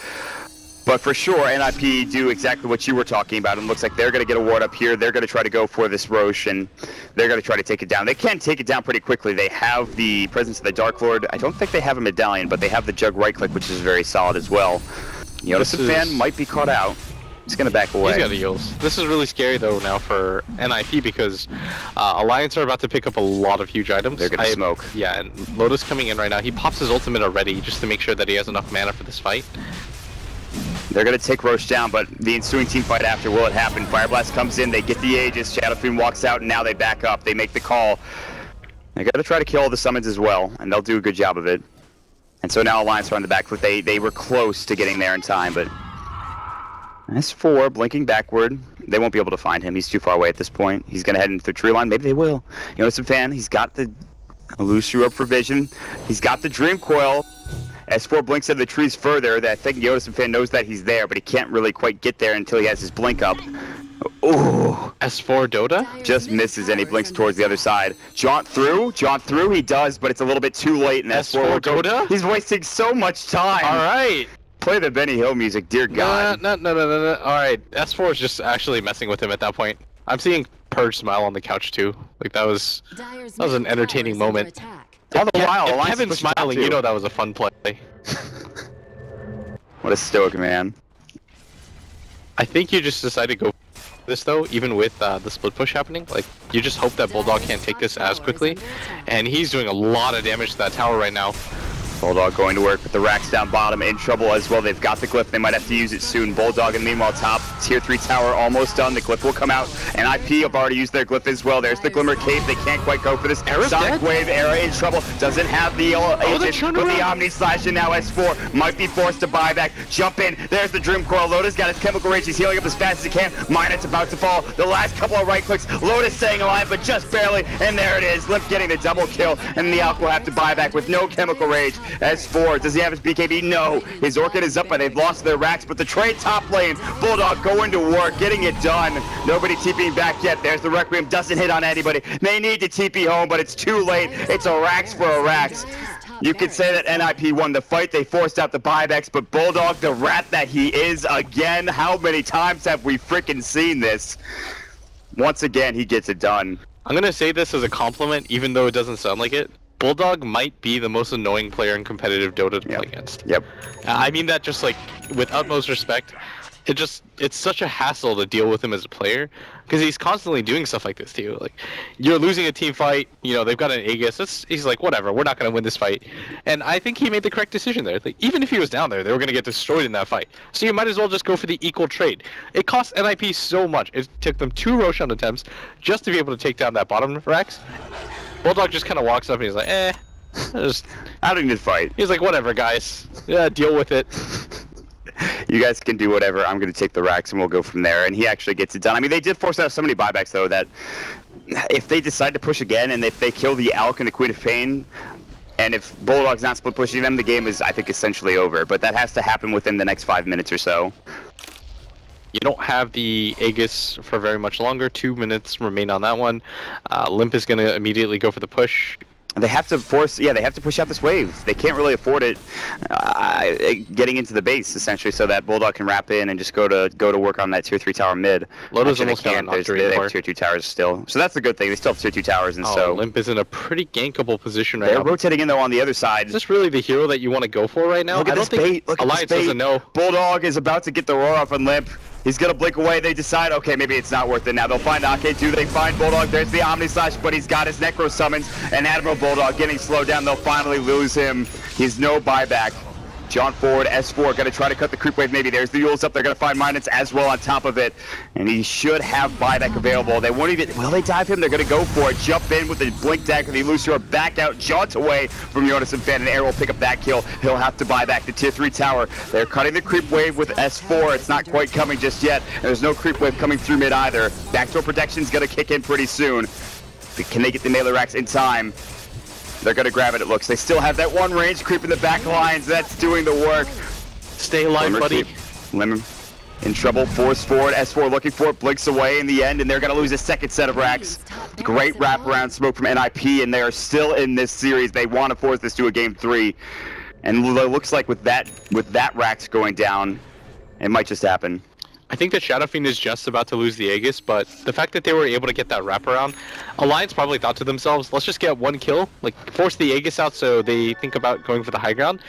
But for sure, NiP do exactly what you were talking about. It looks like they're going to get a ward up here. They're going to try to go for this Rosh, and they're going to try to take it down. They can take it down pretty quickly. They have the presence of the Dark Lord. I don't think they have a medallion, but they have the Jug right click, which is very solid as well. Yoda fan might be caught out. He's gonna back away. He's got heals. This is really scary though now for NiP because Alliance are about to pick up a lot of huge items. They're gonna smoke. Yeah, and Loda's coming in right now. He pops his ultimate already just to make sure that he has enough mana for this fight. They're gonna take Rosh down, but the ensuing team fight after, will it happen? Fire Blast comes in, they get the Aegis, Shadow Fiend walks out, and now they back up. They make the call. They gotta try to kill all the summons as well, and they'll do a good job of it. And so now Alliance are on the back foot. They were close to getting there in time, but S4 blinking backward. They won't be able to find him. He's too far away at this point. He's gonna head into the tree line. Maybe they will. Fan, he's got the Illusory up for vision. He's got the Dream Coil. S4 blinks into the trees further. That I think Fan knows that he's there, but he can't really quite get there until he has his blink up. Ooh. S4 Dota? Just misses and he blinks towards the other side. Jaunt through, he does, but it's a little bit too late. And S4 Dota? He's wasting so much time. Alright. Play the Benny Hill music, dear God. No. Alright, S4 is just actually messing with him at that point. I'm seeing Purge smile on the couch too. Like that was an entertaining moment. All the while, if Kevin's smiling, you know that was a fun play. What a stoic man. I think you just decided to go for this though, even with the split push happening. Like, you just hope that Bulldog can't take this as quickly. And he's doing a lot of damage to that tower right now. Bulldog going to work with the racks down bottom, in trouble as well. They've got the glyph, they might have to use it soon. Bulldog and meanwhile top, tier 3 tower almost done. The glyph will come out, and NiP have already used their glyph as well. There's the Glimmer Cave, they can't quite go for this. Sonic Wave, Era in trouble, doesn't have the agent with the Omni Slash, and now S4 might be forced to buy back. Jump in, there's the Dream Coil. Loda's got his Chemical Rage, he's healing up as fast as he can. Minot's about to fall. The last couple of right clicks, Loda's staying alive, but just barely, and there it is. Limp getting the double kill, and the Alk will have to buy back with no Chemical Rage. S4, does he have his BKB? No. His Orchid is up, but they've lost their racks. But the trade top lane, Bulldog going to work, getting it done. Nobody TPing back yet. There's the Requiem, doesn't hit on anybody. They need to TP home, but it's too late. It's a racks for a racks. You could say that NiP won the fight. They forced out the buybacks, but Bulldog, the rat that he is, again, how many times have we freaking seen this? Once again, he gets it done. I'm gonna say this as a compliment, even though it doesn't sound like it. Bulldog might be the most annoying player in competitive Dota to play against. Yep. I mean that just like with utmost respect. It's such a hassle to deal with him as a player because he's constantly doing stuff like this to you. Like, you're losing a team fight, you know, they've got an Aegis. He's like, whatever, we're not going to win this fight. And I think he made the correct decision there. Like, even if he was down there, they were going to get destroyed in that fight. So you might as well just go for the equal trade. It cost NiP so much. It took them 2 Roshan attempts just to be able to take down that bottom racks. Bulldog just kind of walks up and he's like, just I don't need to fight. He's like, whatever, guys. Yeah, deal with it. You guys can do whatever. I'm going to take the racks and we'll go from there. And he actually gets it done. I mean, they did force out so many buybacks, though, that if they decide to push again and if they kill the Alk and the Queen of Pain, and if Bulldog's not split pushing them, the game is, I think, essentially over. But that has to happen within the next 5 minutes or so. You don't have the Aegis for very much longer. 2 minutes remain on that one. Limp is going to immediately go for the push. They have to force, yeah, they have to push out this wave. They can't really afford it getting into the base, essentially, so that Bulldog can wrap in and just go to work on that tier 3 tower mid. Loda's Actually, almost got they knocked have tier 2 towers still. So that's the good thing. They still have tier 2 towers, and so... Limp is in a pretty gankable position right they're now. rotating in, though, on the other side. Is this really the hero that you want to go for right now? Look at I don't this think bait. Look at Alliance this bait. doesn't know. Bulldog is about to get the roar off on Limp. He's gonna blink away. They decide, okay, maybe it's not worth it now. They'll find Ake. Do they find Bulldog? There's the Omni Slash, but he's got his Necro summons. And Admiral Bulldog getting slowed down. They'll finally lose him. He's no buyback. John forward, S4, gonna try to cut the creep wave maybe. There's the Yules up, they're gonna find Minus as well on top of it. And he should have buyback available. They won't even, will they dive him? They're gonna go for it. Jump in with the blink dagger, the Lucifer back out, jaunt away from Jonas and Fan, and Air will pick up that kill. He'll have to buy back the tier 3 tower. They're cutting the creep wave with S4. It's not quite coming just yet. There's no creep wave coming through mid either. Backdoor protection's gonna kick in pretty soon. Can they get the melee racks in time? They're gonna grab it, it looks. They still have that one range creep in the back lines. That's doing the work. Stay alive, buddy. Lemon in trouble. Force forward. S4 looking for it. Blinks away in the end, and they're gonna lose a second set of racks. Great wraparound smoke from NiP, and they are still in this series. They want to force this to a game 3, and it looks like with that racks going down, it might just happen. I think that Shadow Fiend is just about to lose the Aegis, but the fact that they were able to get that wraparound, Alliance probably thought to themselves, let's just get one kill, like force the Aegis out so they think about going for the high ground.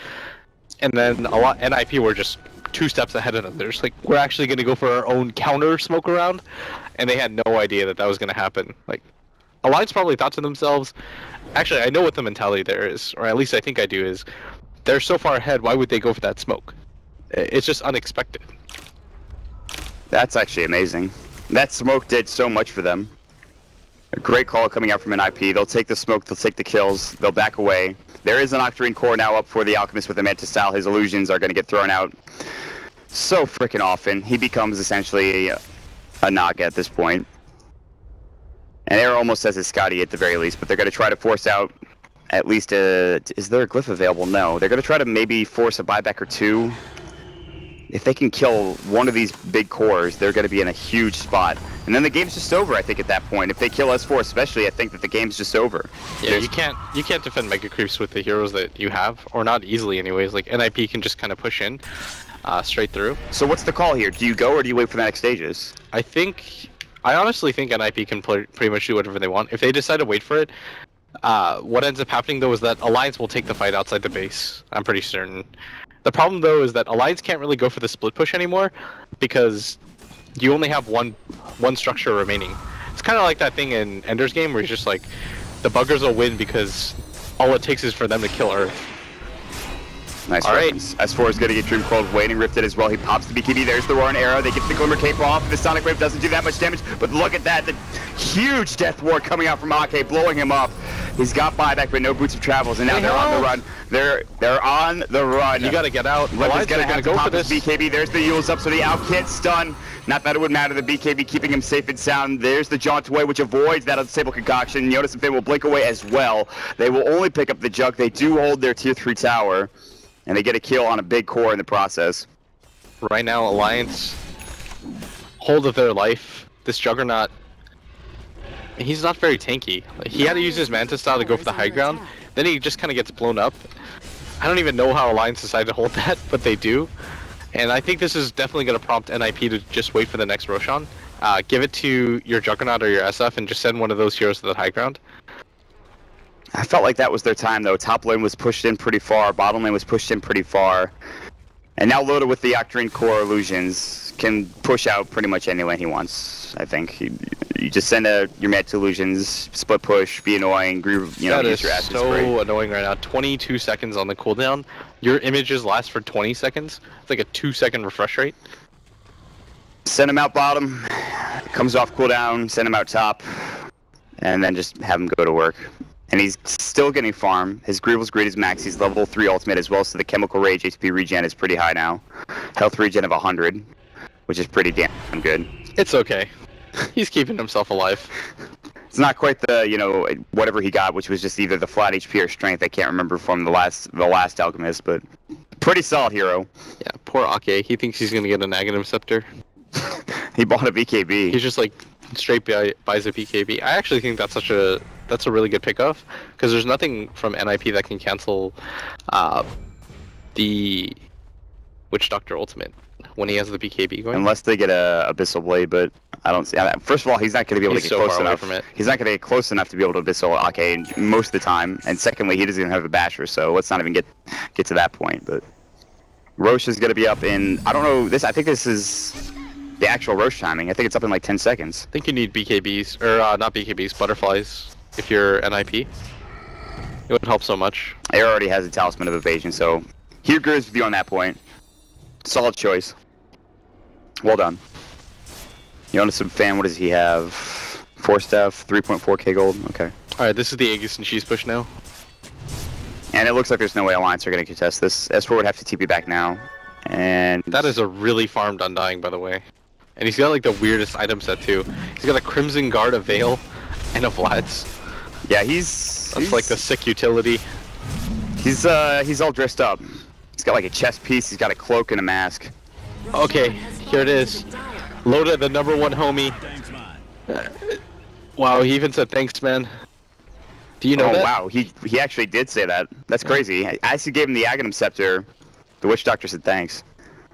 And then NiP were just 2 steps ahead of them. They're just like, we're actually going to go for our own counter smoke around. And they had no idea that that was going to happen. Like, Alliance probably thought to themselves, actually, I know what the mentality there is, or at least I think I do, is they're so far ahead, why would they go for that smoke? It's just unexpected. That's actually amazing. That smoke did so much for them. A great call coming out from NiP. They'll take the smoke, they'll take the kills, they'll back away. There is an Octarine core now up for the Alchemist with the Manta style. His illusions are going to get thrown out so freaking often. He becomes essentially a Naga at this point. And Air almost has his Scotty at the very least, but they're going to try to force out at least a... Is there a glyph available? No. They're going to try to maybe force a buyback or 2. If they can kill one of these big cores, they're going to be in a huge spot. And then the game's just over, I think, at that point. If they kill S4 especially, I think that the game's just over. Yeah, you can't defend Mega Creeps with the heroes that you have, or not easily anyways. Like, NiP can just kind of push in straight through. So what's the call here? Do you go or do you wait for the next stages? I honestly think NiP can pretty much do whatever they want. If they decide to wait for it, what ends up happening though is that Alliance will take the fight outside the base. I'm pretty certain. The problem though is that Alliance can't really go for the split push anymore because you only have one structure remaining. It's kind of like that thing in Ender's Game where it's just like the buggers will win because all it takes is for them to kill Earth. Nice reference. S4 is going to get Dream Cold waiting rifted as well. He pops the BKB. There's the Roaring Arrow. They get the Glimmer Cape off. The Sonic Wave doesn't do that much damage, but look at that. The huge Death Ward coming out from Ake, blowing him up. He's got buyback, but no Boots of Travels, and now they're on the run. They're on the run. You got to get out. Limp going to have to go pop for this. his BKB. There's the Yules up, so the out can't stun. Not that it would matter. The BKB keeping him safe and sound. There's the Jaunt away, which avoids that unstable concoction. Jonas and Finn will blink away as well. They will only pick up the Jug. They do hold their tier 3 tower. And they get a kill on a big core in the process. Right now, Alliance, hold of their life. This Juggernaut, he's not very tanky. Like, he had to use his Manta style to go for the high ground. Then he just kind of gets blown up. I don't even know how Alliance decided to hold that, but they do. And I think this is definitely going to prompt NiP to just wait for the next Roshan. Give it to your Juggernaut or your SF and just send one of those heroes to the high ground. I felt like that was their time, though. Top lane was pushed in pretty far. Bottom lane was pushed in pretty far. And now Loda with the Octarine Core Illusions can push out pretty much any lane he wants, I think. You just send your Mad to Illusions, split push, be annoying, use your acid spray. That is so annoying right now. 22 seconds on the cooldown. Your images last for 20 seconds. It's like a 2-second refresh rate. Send him out bottom. Comes off cooldown, send him out top. And then just have him go to work. And he's still getting farm. His Greevil's Greed is max. He's level 3 ultimate as well, so the Chemical Rage HP regen is pretty high now. Health regen of 100, which is pretty damn good. It's okay. He's keeping himself alive. It's not quite the, whatever he got, which was just either the flat HP or strength. I can't remember from the last Alchemist, but pretty solid hero. Yeah, poor Ake. He thinks he's going to get a Aghanim Scepter. He bought a BKB. He's just like straight buys a BKB. I actually think that's such a that's a really good pickoff because there's nothing from NiP that can cancel the Witch Doctor ultimate when he has the BKB going. Unless they get a Abyssal Blade, but I don't see. First of all, he's not going to be able to get close enough. He's not going to get close enough to be able to Abyssal Ake most of the time. And secondly, he doesn't even have a Basher, so let's not even get to that point. But Roche is going to be up in, I don't know, I think this is the actual Roche timing. I think it's up in like 10 seconds. I think you need BKBs, or not BKBs, butterflies, if you're NiP. It wouldn't help so much. Air already has a Talisman of Evasion, so he agrees with you on that point. Solid choice. Well done. Jonas fan, what does he have? 4 staff, 3.4k gold. Okay. Alright, this is the Aegis and Cheese push now. And it looks like there's no way Alliance are going to contest this. S4 would have to TP back now. And that is a really farmed Undying, by the way. And he's got like the weirdest item set too. He's got a Crimson Guard, a Veil, and a Vlad's. Yeah, he's like the sick utility. He's all dressed up. He's got like a chest piece, he's got a cloak and a mask. Okay, here it is. Loda, the #1 homie. Wow, he even said thanks, man. Do you know that? Oh wow, he actually did say that. That's crazy. As he gave him the Aghanim Scepter, the Witch Doctor said thanks.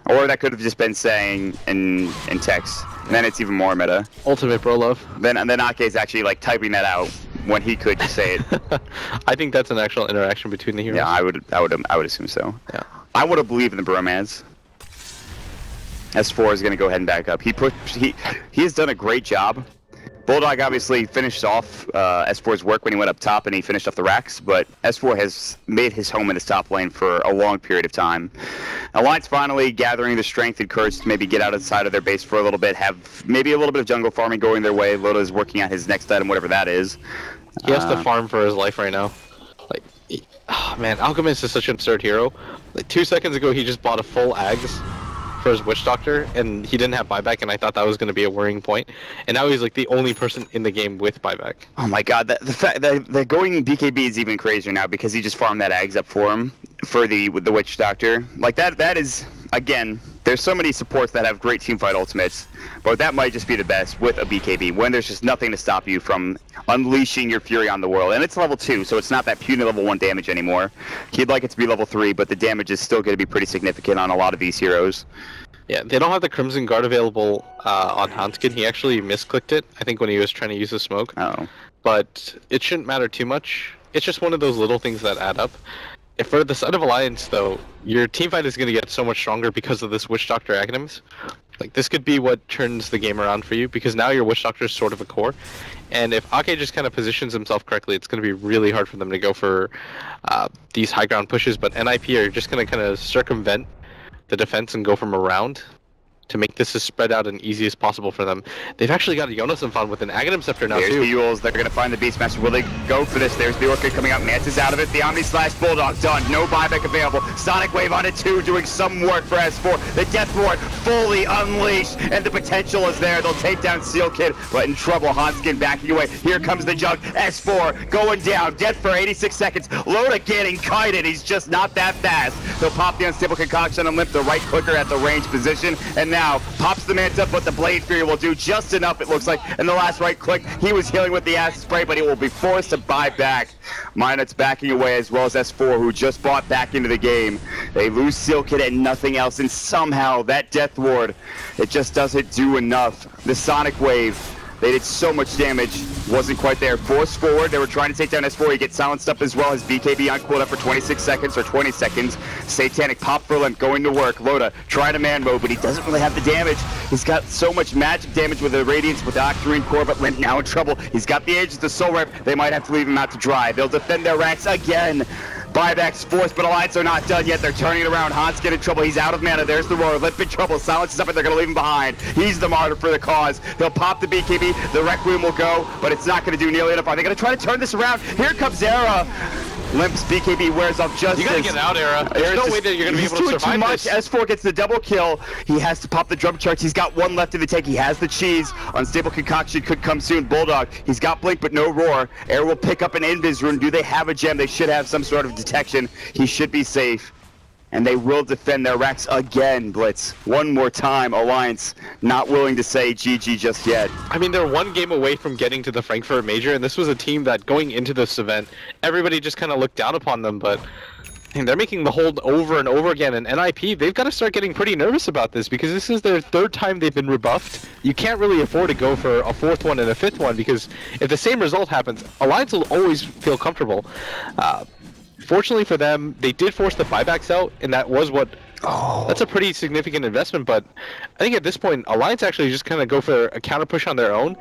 Or that could have just been saying in text. And then it's even more meta. Ultimate bro love. Then Ake is actually like typing that out when he could just say it. I think that's an actual interaction between the heroes. Yeah, I would assume so. Yeah. I would have believed in the bromance. S4 is going to go ahead and back up. He has done a great job. Bulldog obviously finished off S4's work when he went up top and he finished off the racks, but S4 has made his home in this top lane for a long period of time. Alliance finally gathering the strength and courage to maybe get outside of their base for a little bit, have maybe a little bit of jungle farming going their way. Loda is working on his next item, whatever that is. He has to farm for his life right now. Like, oh man, Alchemist is such an absurd hero. Like 2 seconds ago, he just bought a full Ags for his Witch Doctor, and he didn't have buyback, and I thought that was going to be a worrying point. And now he's like the only person in the game with buyback. Oh my god, the fact that going BKB is even crazier now because he just farmed that Ags up for him for the Witch Doctor. Like that is, again, there's so many supports that have great teamfight ultimates, but that might just be the best with a BKB when there's just nothing to stop you from unleashing your fury on the world. And it's level 2, so it's not that puny level 1 damage anymore. He'd like it to be level 3, but the damage is still going to be pretty significant on a lot of these heroes. Yeah, they don't have the Crimson Guard available on Hanskin. He actually misclicked it, I think, when he was trying to use the smoke. Oh. But it shouldn't matter too much. It's just one of those little things that add up. If for the side of Alliance, though, your teamfight is going to get so much stronger because of this Witch Doctor Aghanims. Like, this could be what turns the game around for you, because now your Witch Doctor is sort of a core. And if Ake just kind of positions himself correctly, it's going to be really hard for them to go for these high ground pushes. But NiP are just going to kind of circumvent the defense and go from around to make this as spread out and easy as possible for them. They've actually got a Jonas and Fun with an Aghanim Scepter now, There's too. the Yules. They're going to find the Beastmaster. Will they go for this? There's the Orchid coming out. Mantis out of it. The Omni Slash Bulldog done. No buyback available. Sonic Wave on it, too, doing some work for S4. The Death Ward fully unleashed, and the potential is there. They'll take down Seal Kid, but in trouble. Hanskin backing away. Here comes the jug. S4 going down. Dead for 86 seconds. Loda getting kited. He's just not that fast. They'll pop the Unstable Concoction and limp the right clicker at the range position, and now pops the Manta, but the Blade Fury will do just enough, it looks like. In the last right click, he was healing with the acid spray, but he will be forced to buy back. Minot's backing away, as well as S4, who just bought back into the game. They lose Seal Kid and nothing else, and somehow that Death Ward, it just doesn't do enough. The Sonic Wave, they did so much damage, wasn't quite there. Force forward, they were trying to take down S4, he gets silenced up as well. His BKB on cooldown for 26 seconds or 20 seconds. Satanic pop for limp going to work. Loda trying to man mode, but he doesn't really have the damage. He's got so much magic damage with the Radiance, with the Octarine Core, but Limp now in trouble. He's got the Aegis, the Soul Rep, they might have to leave him out to dry. They'll defend their racks again. Buybacks forced, but Alliance are not done yet. They're turning it around. Hans get in trouble. He's out of mana. There's the roar. Limp in trouble. Silence is up, and they're going to leave him behind. He's the martyr for the cause. They'll pop the BKB. The Requiem will go, but it's not going to do nearly enough. Are they going to try to turn this around? Here comes Era. Limp's BKB wears off just You gotta get out, Era. There's no way that you're gonna be able to survive too much. this. S4 gets the double kill. He has to pop the drum charts. He's got one left in the tank. He has the cheese. Unstable Concoction could come soon. Bulldog, he's got Blink but no Roar. Air will pick up an Invis rune. Do they have a gem? They should have some sort of detection. He should be safe. And they will defend their racks again, Blitz. One more time, Alliance not willing to say GG just yet. I mean, they're one game away from getting to the Frankfurt Major, and this was a team that going into this event, everybody just kind of looked down upon them, but they're making the hold over and over again, and NiP, they've got to start getting pretty nervous about this because this is their third time they've been rebuffed. You can't really afford to go for a fourth one and a fifth one because if the same result happens, Alliance will always feel comfortable. Fortunately for them, they did force the buybacks out, and that was what... Oh. That's a pretty significant investment, but I think at this point, Alliance actually just kind of go for a counter push on their own.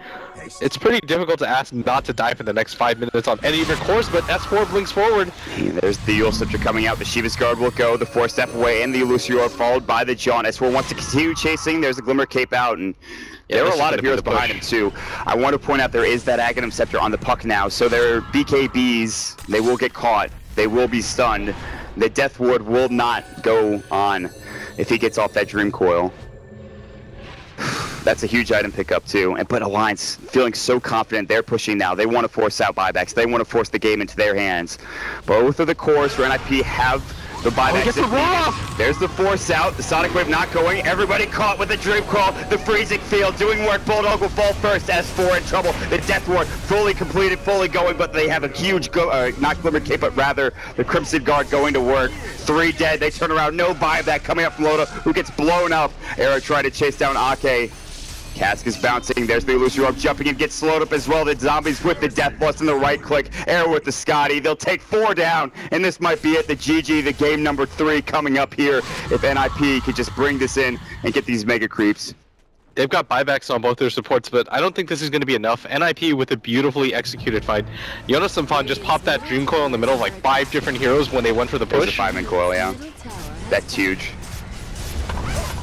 It's pretty difficult to ask not to die for the next 5 minutes on any of your course, but S4 blinks forward. Hey, there's the Yule Scepter coming out. The Shiva's Guard will go. The 4-step away, and the Illusior followed by the John. S4 wants to continue chasing. There's a Glimmer Cape out, and there are a lot of heroes behind him, too. I want to point out there is that Aghanim Scepter on the puck now, so their BKBs, they will get caught. They will be stunned. The Death Ward will not go on if he gets off that Dream Coil. That's a huge item pickup too. But Alliance feeling so confident, they're pushing now. They want to force out buybacks. They want to force the game into their hands. Both of the cores for NiP have the buybacks. There's the force out. The Sonic Wave not going. Everybody caught with the Dream Crawl. The freezing field doing work. Bulldog will fall first. S4 in trouble. The Death Ward fully completed, fully going, but they have a huge not Glimmer Cape, but rather the Crimson Guard going to work. 3 dead. They turn around. No buyback coming up from Loda, who gets blown up. Arrow trying to chase down Ake. Cask is bouncing. There's the Illusion Orb jumping and gets slowed up as well. The zombies with the Death Blast and the right click. Arrow with the Scotty. They'll take 4 down, and this might be it. The GG, the game number 3 coming up here. If NiP could just bring this in and get these mega creeps. They've got buybacks on both their supports, but I don't think this is going to be enough. NiP with a beautifully executed fight. Jonas and Fan just popped that Dream Coil in the middle of like 5 different heroes when they went for the push. There's a 5-man coil, yeah. That's huge.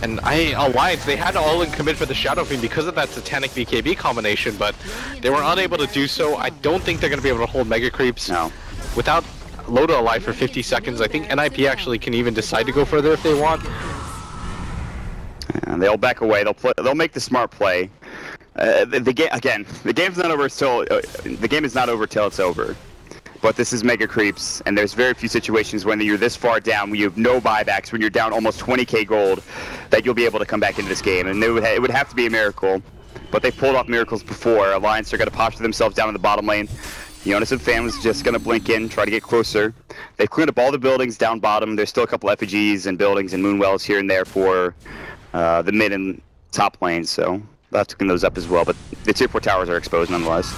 And Alliance, they had to all-in commit for the Shadow Fiend because of that Satanic BKB combination, but they were unable to do so. I don't think they're going to be able to hold Mega Creeps. No. Without Loda alive for 50 seconds, I think NiP actually can even decide to go further if they want. And they'll back away. They'll make the smart play. The game's not over until the game is not over till it's over. But this is Mega Creeps, and there's very few situations when you're this far down, when you have no buybacks, when you're down almost 20k gold, that you'll be able to come back into this game. And it would have to be a miracle, but they've pulled off miracles before. Alliance are going to posture themselves down in the bottom lane. Jonas and Fan was just going to blink in, try to get closer. They've cleaned up all the buildings down bottom. There's still a couple effigies and buildings and moonwells here and there for the mid and top lanes, so they'll have to clean those up as well. But the tier 4 towers are exposed nonetheless.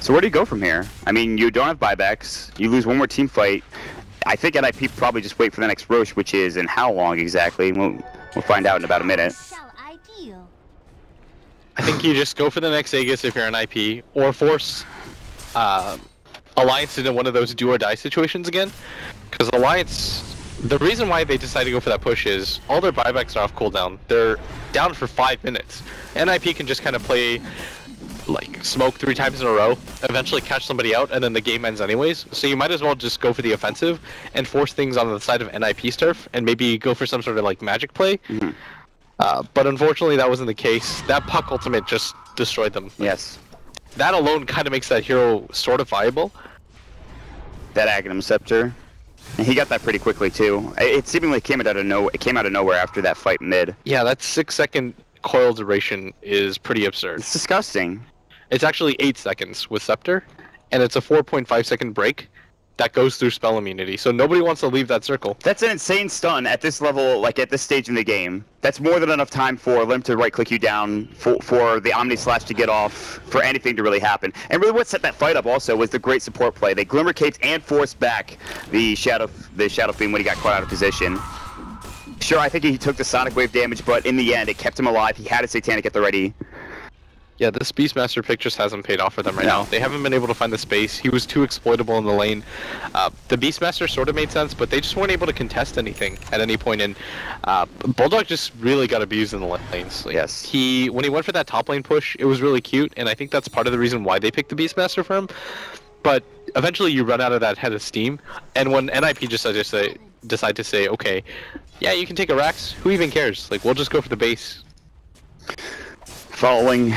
So where do you go from here? I mean, you don't have buybacks. You lose one more team fight. I think NiP probably just wait for the next Roche, which is in how long exactly? We'll find out in about a minute. I think you just go for the next Aegis if you're an NiP, or force Alliance into one of those do or die situations again. Because Alliance, the reason why they decide to go for that push is all their buybacks are off cooldown. They're down for 5 minutes. NiP can just kind of play like smoke 3 times in a row, eventually catch somebody out, and then the game ends anyways. So you might as well just go for the offensive and force things on the side of NiP's turf and maybe go for some sort of like magic play. Mm-hmm. But unfortunately that wasn't the case. That puck ultimate just destroyed them. Yes. That alone kind of makes that hero sort of viable. That Aghanim Scepter. And he got that pretty quickly too. It seemingly came out of nowhere after that fight mid. Yeah, that 6-second coil duration is pretty absurd. It's disgusting. It's actually 8 seconds with Scepter, and it's a 4.5-second break that goes through spell immunity, so nobody wants to leave that circle. That's an insane stun at this level, like at this stage in the game. That's more than enough time for Limp to right-click you down, for the Omni Slash to get off, for anything to really happen. And really what set that fight up also was the great support play. They Glimmer Caped and forced back the Shadow Fiend when he got caught out of position. Sure, I think he took the Sonic Wave damage, but in the end, it kept him alive. He had a Satanic at the ready. Yeah, this Beastmaster pick just hasn't paid off for them right now. They haven't been able to find the space. He was too exploitable in the lane. The Beastmaster sort of made sense, but they just weren't able to contest anything at any point. And Bulldog just really got abused in the lanes. Like, yes. When he went for that top lane push, it was really cute, and I think that's part of the reason why they picked the Beastmaster for him. But eventually you run out of that head of steam, and when NiP just decide to say, okay, yeah, you can take a Rax, who even cares? Like, we'll just go for the base. Following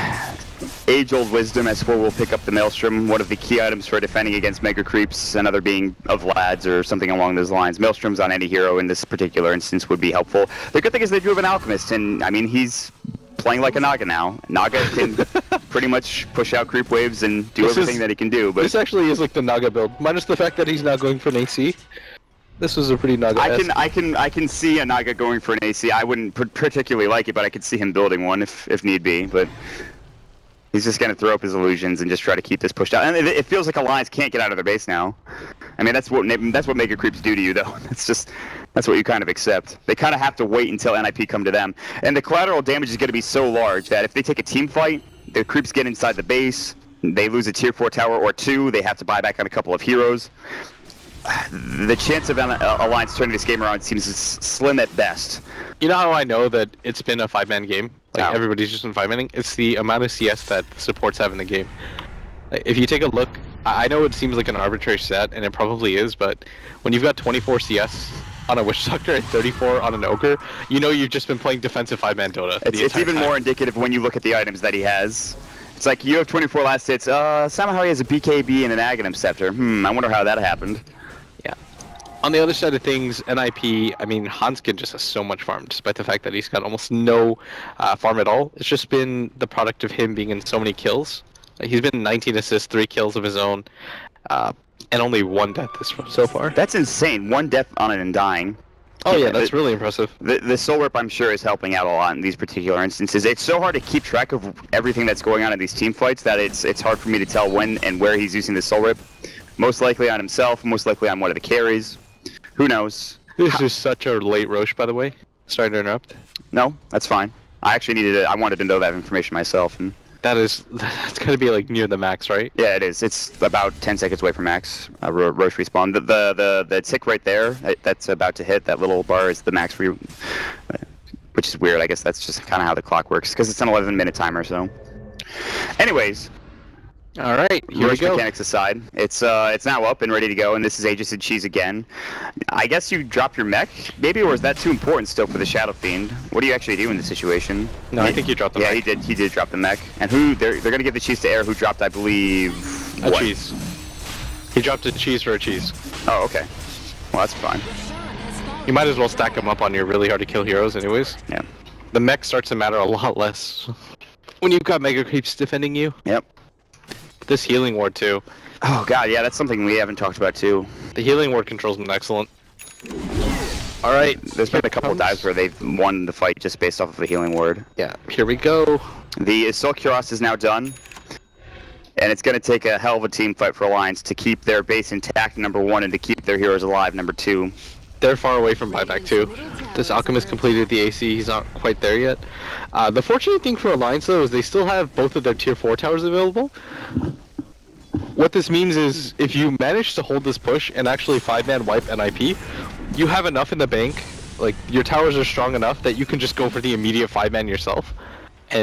age-old wisdom, S4 will pick up the Maelstrom, one of the key items for defending against Mega Creeps, another being of Lads or something along those lines. Maelstroms on any hero in this particular instance would be helpful. The good thing is they do have an Alchemist, and I mean, he's playing like a Naga now. Naga can pretty much push out creep waves and do everything that he can do. But this actually is like the Naga build, minus the fact that he's now going for an AC. This was a pretty Naga. I can see a Naga going for an AC. I wouldn't particularly like it, but I could see him building one if need be. But he's just gonna throw up his illusions and just try to keep this pushed out. And it feels like Alliance can't get out of their base now. I mean, that's what Mega Creeps do to you, though. That's what you kind of accept. They kind of have to wait until NiP come to them. And the collateral damage is going to be so large that if they take a team fight, the creeps get inside the base, they lose a tier 4 tower or 2, they have to buy back on a couple of heroes. The chance of Alliance turning this game around seems slim at best. You know how I know that it's been a 5-man game? Like, How? everybody's just in 5-manning? It's the amount of CS that supports have in the game. If you take a look, I know it seems like an arbitrary stat, and it probably is, but when you've got 24 CS on a Witch Doctor and 34 on an Ogre, you know you've just been playing defensive 5-man Dota. It's even more indicative when you look at the items that he has. It's like, you have 24 last hits, somehow he has a BKB and an Aghanim Scepter. I wonder how that happened. Yeah. On the other side of things, NiP, I mean, Hanskin just has so much farm, despite the fact that he's got almost no farm at all. It's just been the product of him being in so many kills. He's been 19 assists, 3 kills of his own, and only 1 death so far. That's insane. 1 death on it and dying. Oh yeah, that's really impressive. The Soul Rip, I'm sure, is helping out a lot in these particular instances. It's so hard to keep track of everything that's going on in these team fights that it's hard for me to tell when and where he's using the Soul Rip. Most likely on himself, most likely on one of the carries. Who knows? This is such a late Roche, by the way. Sorry to interrupt. No, that's fine. I actually I wanted to know that information myself. And that's gotta be like near the max, right? yeah, it is. It's about 10 seconds away from max. Roche respawn. The tick right there, that's about to hit. That little bar is the max for you, which is weird. I guess that's just kind of how the clock works because it's an 11-minute timer. So, anyways. All right, here we go. Mechanics aside, it's now up and ready to go, and this is Aegis and Cheese again. I guess you dropped your mech, maybe, or is that too important still for the Shadow Fiend? What do you actually do in this situation? No, I think you dropped the mech. Yeah, he did drop the mech. And they're gonna give the cheese to Air, who dropped, I believe, a cheese. He dropped a cheese for a cheese. Oh, okay. Well, that's fine. You might as well stack them up on your really hard to kill heroes, anyways. Yeah. The mech starts to matter a lot less when you've got Mega Creeps defending you. Yep. This healing ward too. Oh god, yeah, that's something we haven't talked about too. The healing ward control's been excellent. All right, There's been a couple of dives where they've won the fight just based off of the healing ward. Yeah, here we go. The Assault Cuirass is now done. And it's going to take a hell of a team fight for Alliance to keep their base intact, number 1, and to keep their heroes alive, number 2. They're far away from buyback too. This Alchemist completed the AC, he's not quite there yet. The fortunate thing for Alliance though is they still have both of their tier 4 towers available. What this means is if you manage to hold this push and actually 5-man wipe NiP, you have enough in the bank, like your towers are strong enough that you can just go for the immediate 5-man yourself.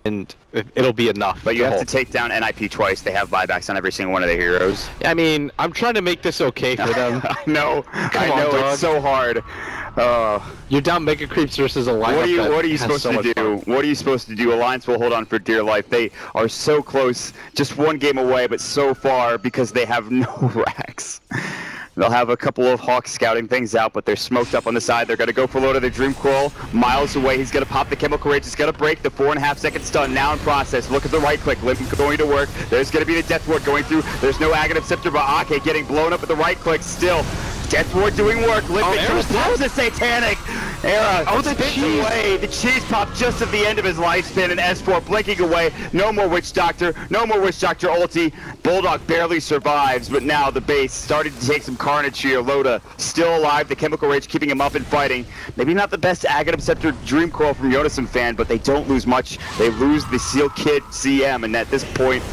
And it'll be enough. But you have to take down NiP twice. They have buybacks on every single one of their heroes. I mean, I'm trying to make this okay for them. I know. Come on, dog. It's so hard. You're down Mega Creeps versus a lineup. What are you supposed to do? What are you supposed to do? Alliance will hold on for dear life. They are so close, just 1 game away, but so far because they have no racks. They'll have a couple of Hawks scouting things out, but they're smoked up on the side. They're going to go for low to their Dream Coil. Miles away, he's going to pop the Chemical Rage. It's going to break the 4.5 second stun now in process. Look at the right click. Limp going to work. There's going to be the Death Ward going through. There's no Aghanim Scepter, but Ake getting blown up with the right click still. Death Ward doing work. Limping through the Satanic. Era the cheese away. The cheese popped just at the end of his lifespan, and S4 blinking away. No more Witch Doctor. No more Witch Doctor ulti. Bulldog barely survives, but now the base started to take some carnage here. Loda still alive. The Chemical Rage keeping him up and fighting. Maybe not the best Aghanim Scepter Dream Coil from Yonason fan, but they don't lose much. They lose the Seal Kid CM, and at this point,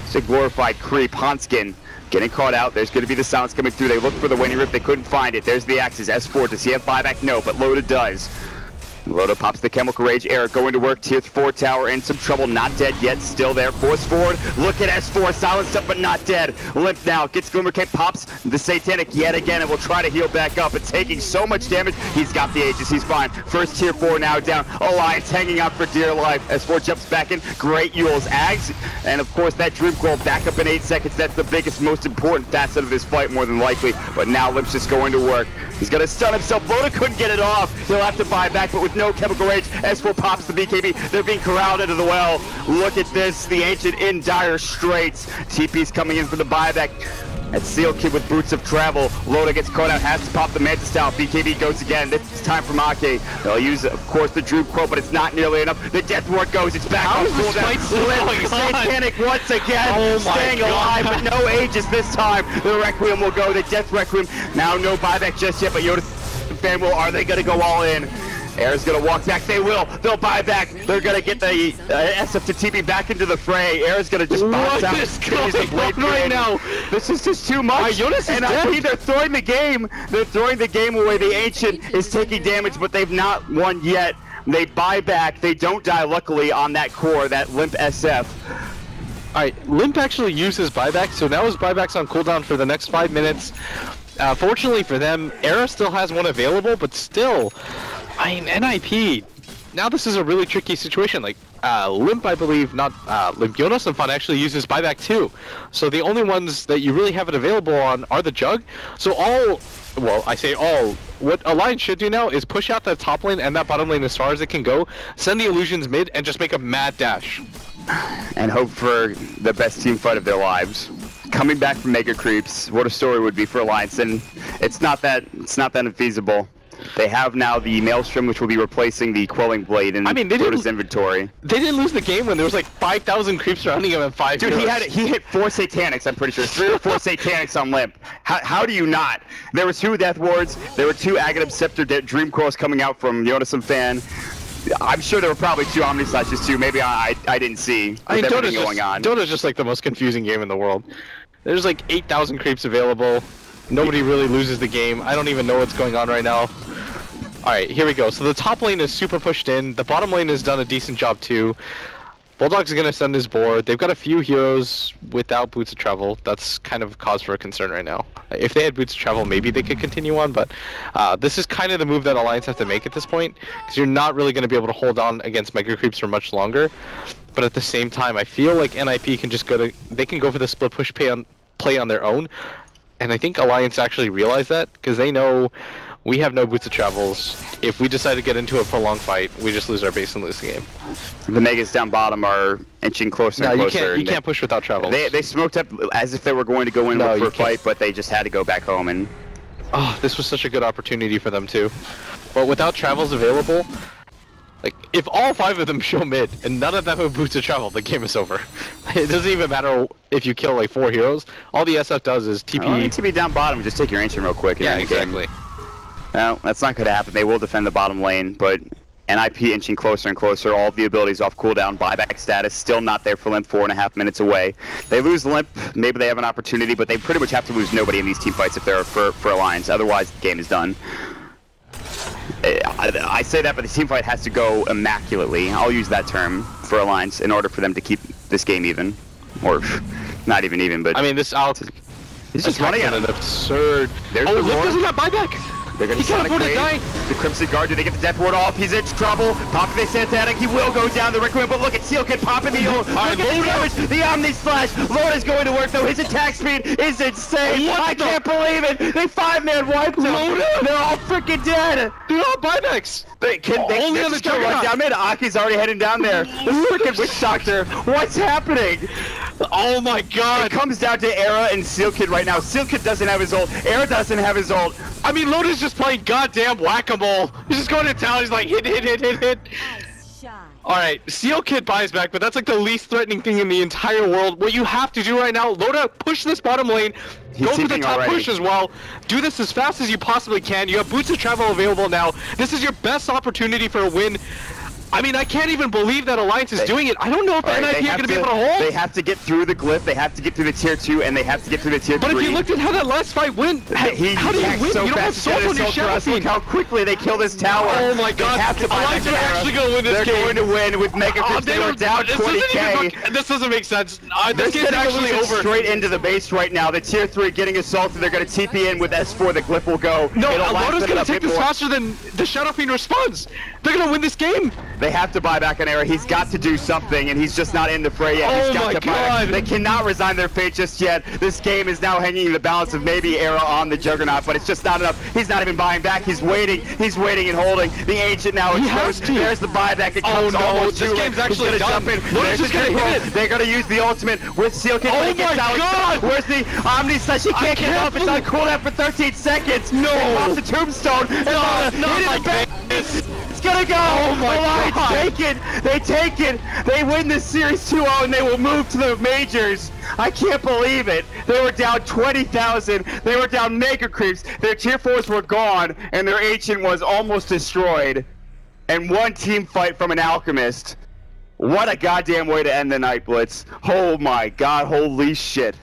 it's a glorified creep. Hanskin getting caught out. There's going to be the silence coming through. They looked for the Winning Rip. They couldn't find it. There's the axes. S4. Does he have buyback? No, but Loda does. Loda pops the Chemical Rage. Eric going to work. Tier 4 tower in some trouble. Not dead yet. Still there. Force forward. Look at S4. Silenced up but not dead. Limp now. Gets Glimmer Cape. Pops the Satanic yet again and will try to heal back up. It's taking so much damage. He's got the Aegis. He's fine. First Tier 4 now down. Alliance hanging out for dear life. S4 jumps back in. Great Yules. Ags. And of course that Dream Coil back up in 8 seconds. That's the biggest, most important facet of this fight more than likely. But now Limp's just going to work. He's going to stun himself. Loda couldn't get it off. He'll have to buy back, but with no Chemical Rage, S4 pops the BKB. They're being corralled into the well. Look at this. The Ancient in dire straits. TP's coming in for the buyback. At Seal Kid with Boots of Travel. Loda gets caught out, has to pop the Mantis Style. BKB goes again. This is time for Maki. They'll use, of course, the Droop Quote, but it's not nearly enough. The Death Ward goes. It's back on cooldown. Satanic once again. Staying alive, but no Aegis this time. The Requiem will go. The Death Requiem. Now no buyback just yet, but Yoda fan will. Are they going to go all in? Air's gonna walk back. They will. They'll buy back. They're gonna get the SF to TP back into the fray. Air's gonna just bounce out. What is going on right now? This is just too much. And I think they're throwing the game. They're throwing the game away. The Ancient is taking damage, but they've not won yet. They buy back. They don't die, luckily, on that core, that Limp SF. Alright, Limp actually uses buyback, so now his buyback's on cooldown for the next 5 minutes. Fortunately for them, Era still has one available, but still, I mean, NiP, now this is a really tricky situation. Like, Limp, I believe, not Limp, Jonas and Fun actually uses buyback too. So the only ones that you really have it available on are the Jug. So well, I say all, what Alliance should do now is push out that top lane and that bottom lane as far as it can go, send the Illusions mid, and just make a mad dash. And hope for the best team fight of their lives. Coming back from Mega Creeps, what a story would be for Alliance, and it's not that infeasible. They have now the Maelstrom, which will be replacing the Quelling Blade in Dota's inventory. They didn't lose the game when there was like 5,000 creeps surrounding him and 5 Dude, heroes. he hit 4 Satanics, I'm pretty sure. 3 or 4 Satanics on Limp. How do you not? There were 2 Death Wards, there were 2 Aghanim Scepter Dream Coils coming out from Yonasom Fan. I'm sure there were probably 2 Omni Slashes too. Maybe I didn't see with everything going on. Dota's just like the most confusing game in the world. There's like 8,000 creeps available. Nobody really loses the game. I don't even know what's going on right now. Alright, here we go. So the top lane is super pushed in. The bottom lane has done a decent job too. Bulldog's gonna send his board. They've got a few heroes without Boots of Travel. That's kind of cause for a concern right now. If they had Boots of Travel, maybe they could continue on, but this is kind of the move that Alliance have to make at this point, because you're not really going to be able to hold on against Mega Creeps for much longer. But at the same time, I feel like NiP can just they can go for the split push play on their own, and I think Alliance actually realized that, because they know we have no Boots of Travels. If we decide to get into a prolonged fight, we just lose our base and lose the game. The Megas down bottom are inching closer and closer. You can't push without Travels. They smoked up as if they were going to go in for a fight, but they just had to go back home. And oh, this was such a good opportunity for them too. But without Travels available, like, if all 5 of them show mid and none of them have Boots of Travel, the game is over. It doesn't even matter if you kill like 4 heroes. All the SF does is TP. Oh, TP down bottom, just take your Ancient real quick. Yeah, exactly. No, that's not going to happen. They will defend the bottom lane, but NiP inching closer and closer. All of the abilities off cooldown. Buyback status still not there for Limp. 4.5 minutes away. They lose Limp. Maybe they have an opportunity, but they pretty much have to lose nobody in these team fights if they're for Alliance. Otherwise, the game is done. I say that, but the team fight has to go immaculately. I'll use that term for Alliance in order for them to keep this game even, or not even. But I mean, this Alex is just running an absurd. There's oh, the Limp doesn't have buyback. They're going to Sonic Blade. The Crimson Guard, do they get the Death Ward off? He's in trouble. Popping the Satanic, he will go down the Requiem, but look at Seal Kid popping the ult. Look at the damage, the Omni Slash. Loda's going to work though, his attack speed is insane. I can't believe it. They 5-man wiped him. They're all freaking dead. They're all buybacks. They only on the run down mid. Aki's already heading down there. The freaking Witch Doctor. What's happening? Oh my god. It comes down to Era and Seal Kid right now. Seal Kid doesn't have his ult. Era doesn't have his ult. I mean, Loda's just playing goddamn whack-a-mole. He's just going to town. He's like, hit. Alright, Seal Kid buys back, but that's like the least threatening thing in the entire world. What you have to do right now, Loda, push this bottom lane. Go for the top push as well. Do this as fast as you possibly can. You have Boots of Travel available now. This is your best opportunity for a win. I mean, I can't even believe that Alliance is doing it. I don't know if the NiP are going to be able to hold. They have to get through the glyph, they have to get through the tier 2, and they have to get through the tier 3. But if you looked at how that last fight went, how do you win? So you don't have fast, soul on your Shadow look Fiend. how quickly they kill this tower. Oh my god, Alliance are actually going to win this game. They're going to win with Mega Crypts. They were down 20k. This doesn't make sense. This This game's actually over. Straight into the base right now. The tier 3 getting assaulted. They're going to TP in with S4. The glyph will go. No, It'll Aloda's going to take this more. faster than the Shadow Fiend responds. They're going to win this game. They have to buy back an era. He's got to do something, and he's just not in the fray yet. Oh He's got my to buy God. it. They cannot resign their fate just yet. This game is now hanging in the balance of maybe era on the Juggernaut, but it's just not enough. He's not even buying back. He's waiting. He's waiting and holding. The Ancient now exposed. There's the buyback. It comes almost this too game's late. actually He's gonna done. jump in. Look, There's just the gonna control. hit it. They're gonna use the ultimate with Seal Kick. Oh but it gets my out. God. Where's the Omni Slash? He can't get can't off. It's on cooldown for 13 seconds. No. They lost the Tombstone. Not like this. It's gonna go! Oh my Alliance God. take it! They take it! They win this series 2-0 and they will move to the majors! I can't believe it! They were down 20,000, they were down Mega Creeps, their tier 4s were gone, and their Ancient was almost destroyed. And one team fight from an Alchemist. What a goddamn way to end the night, Blitz. Oh my god, holy shit.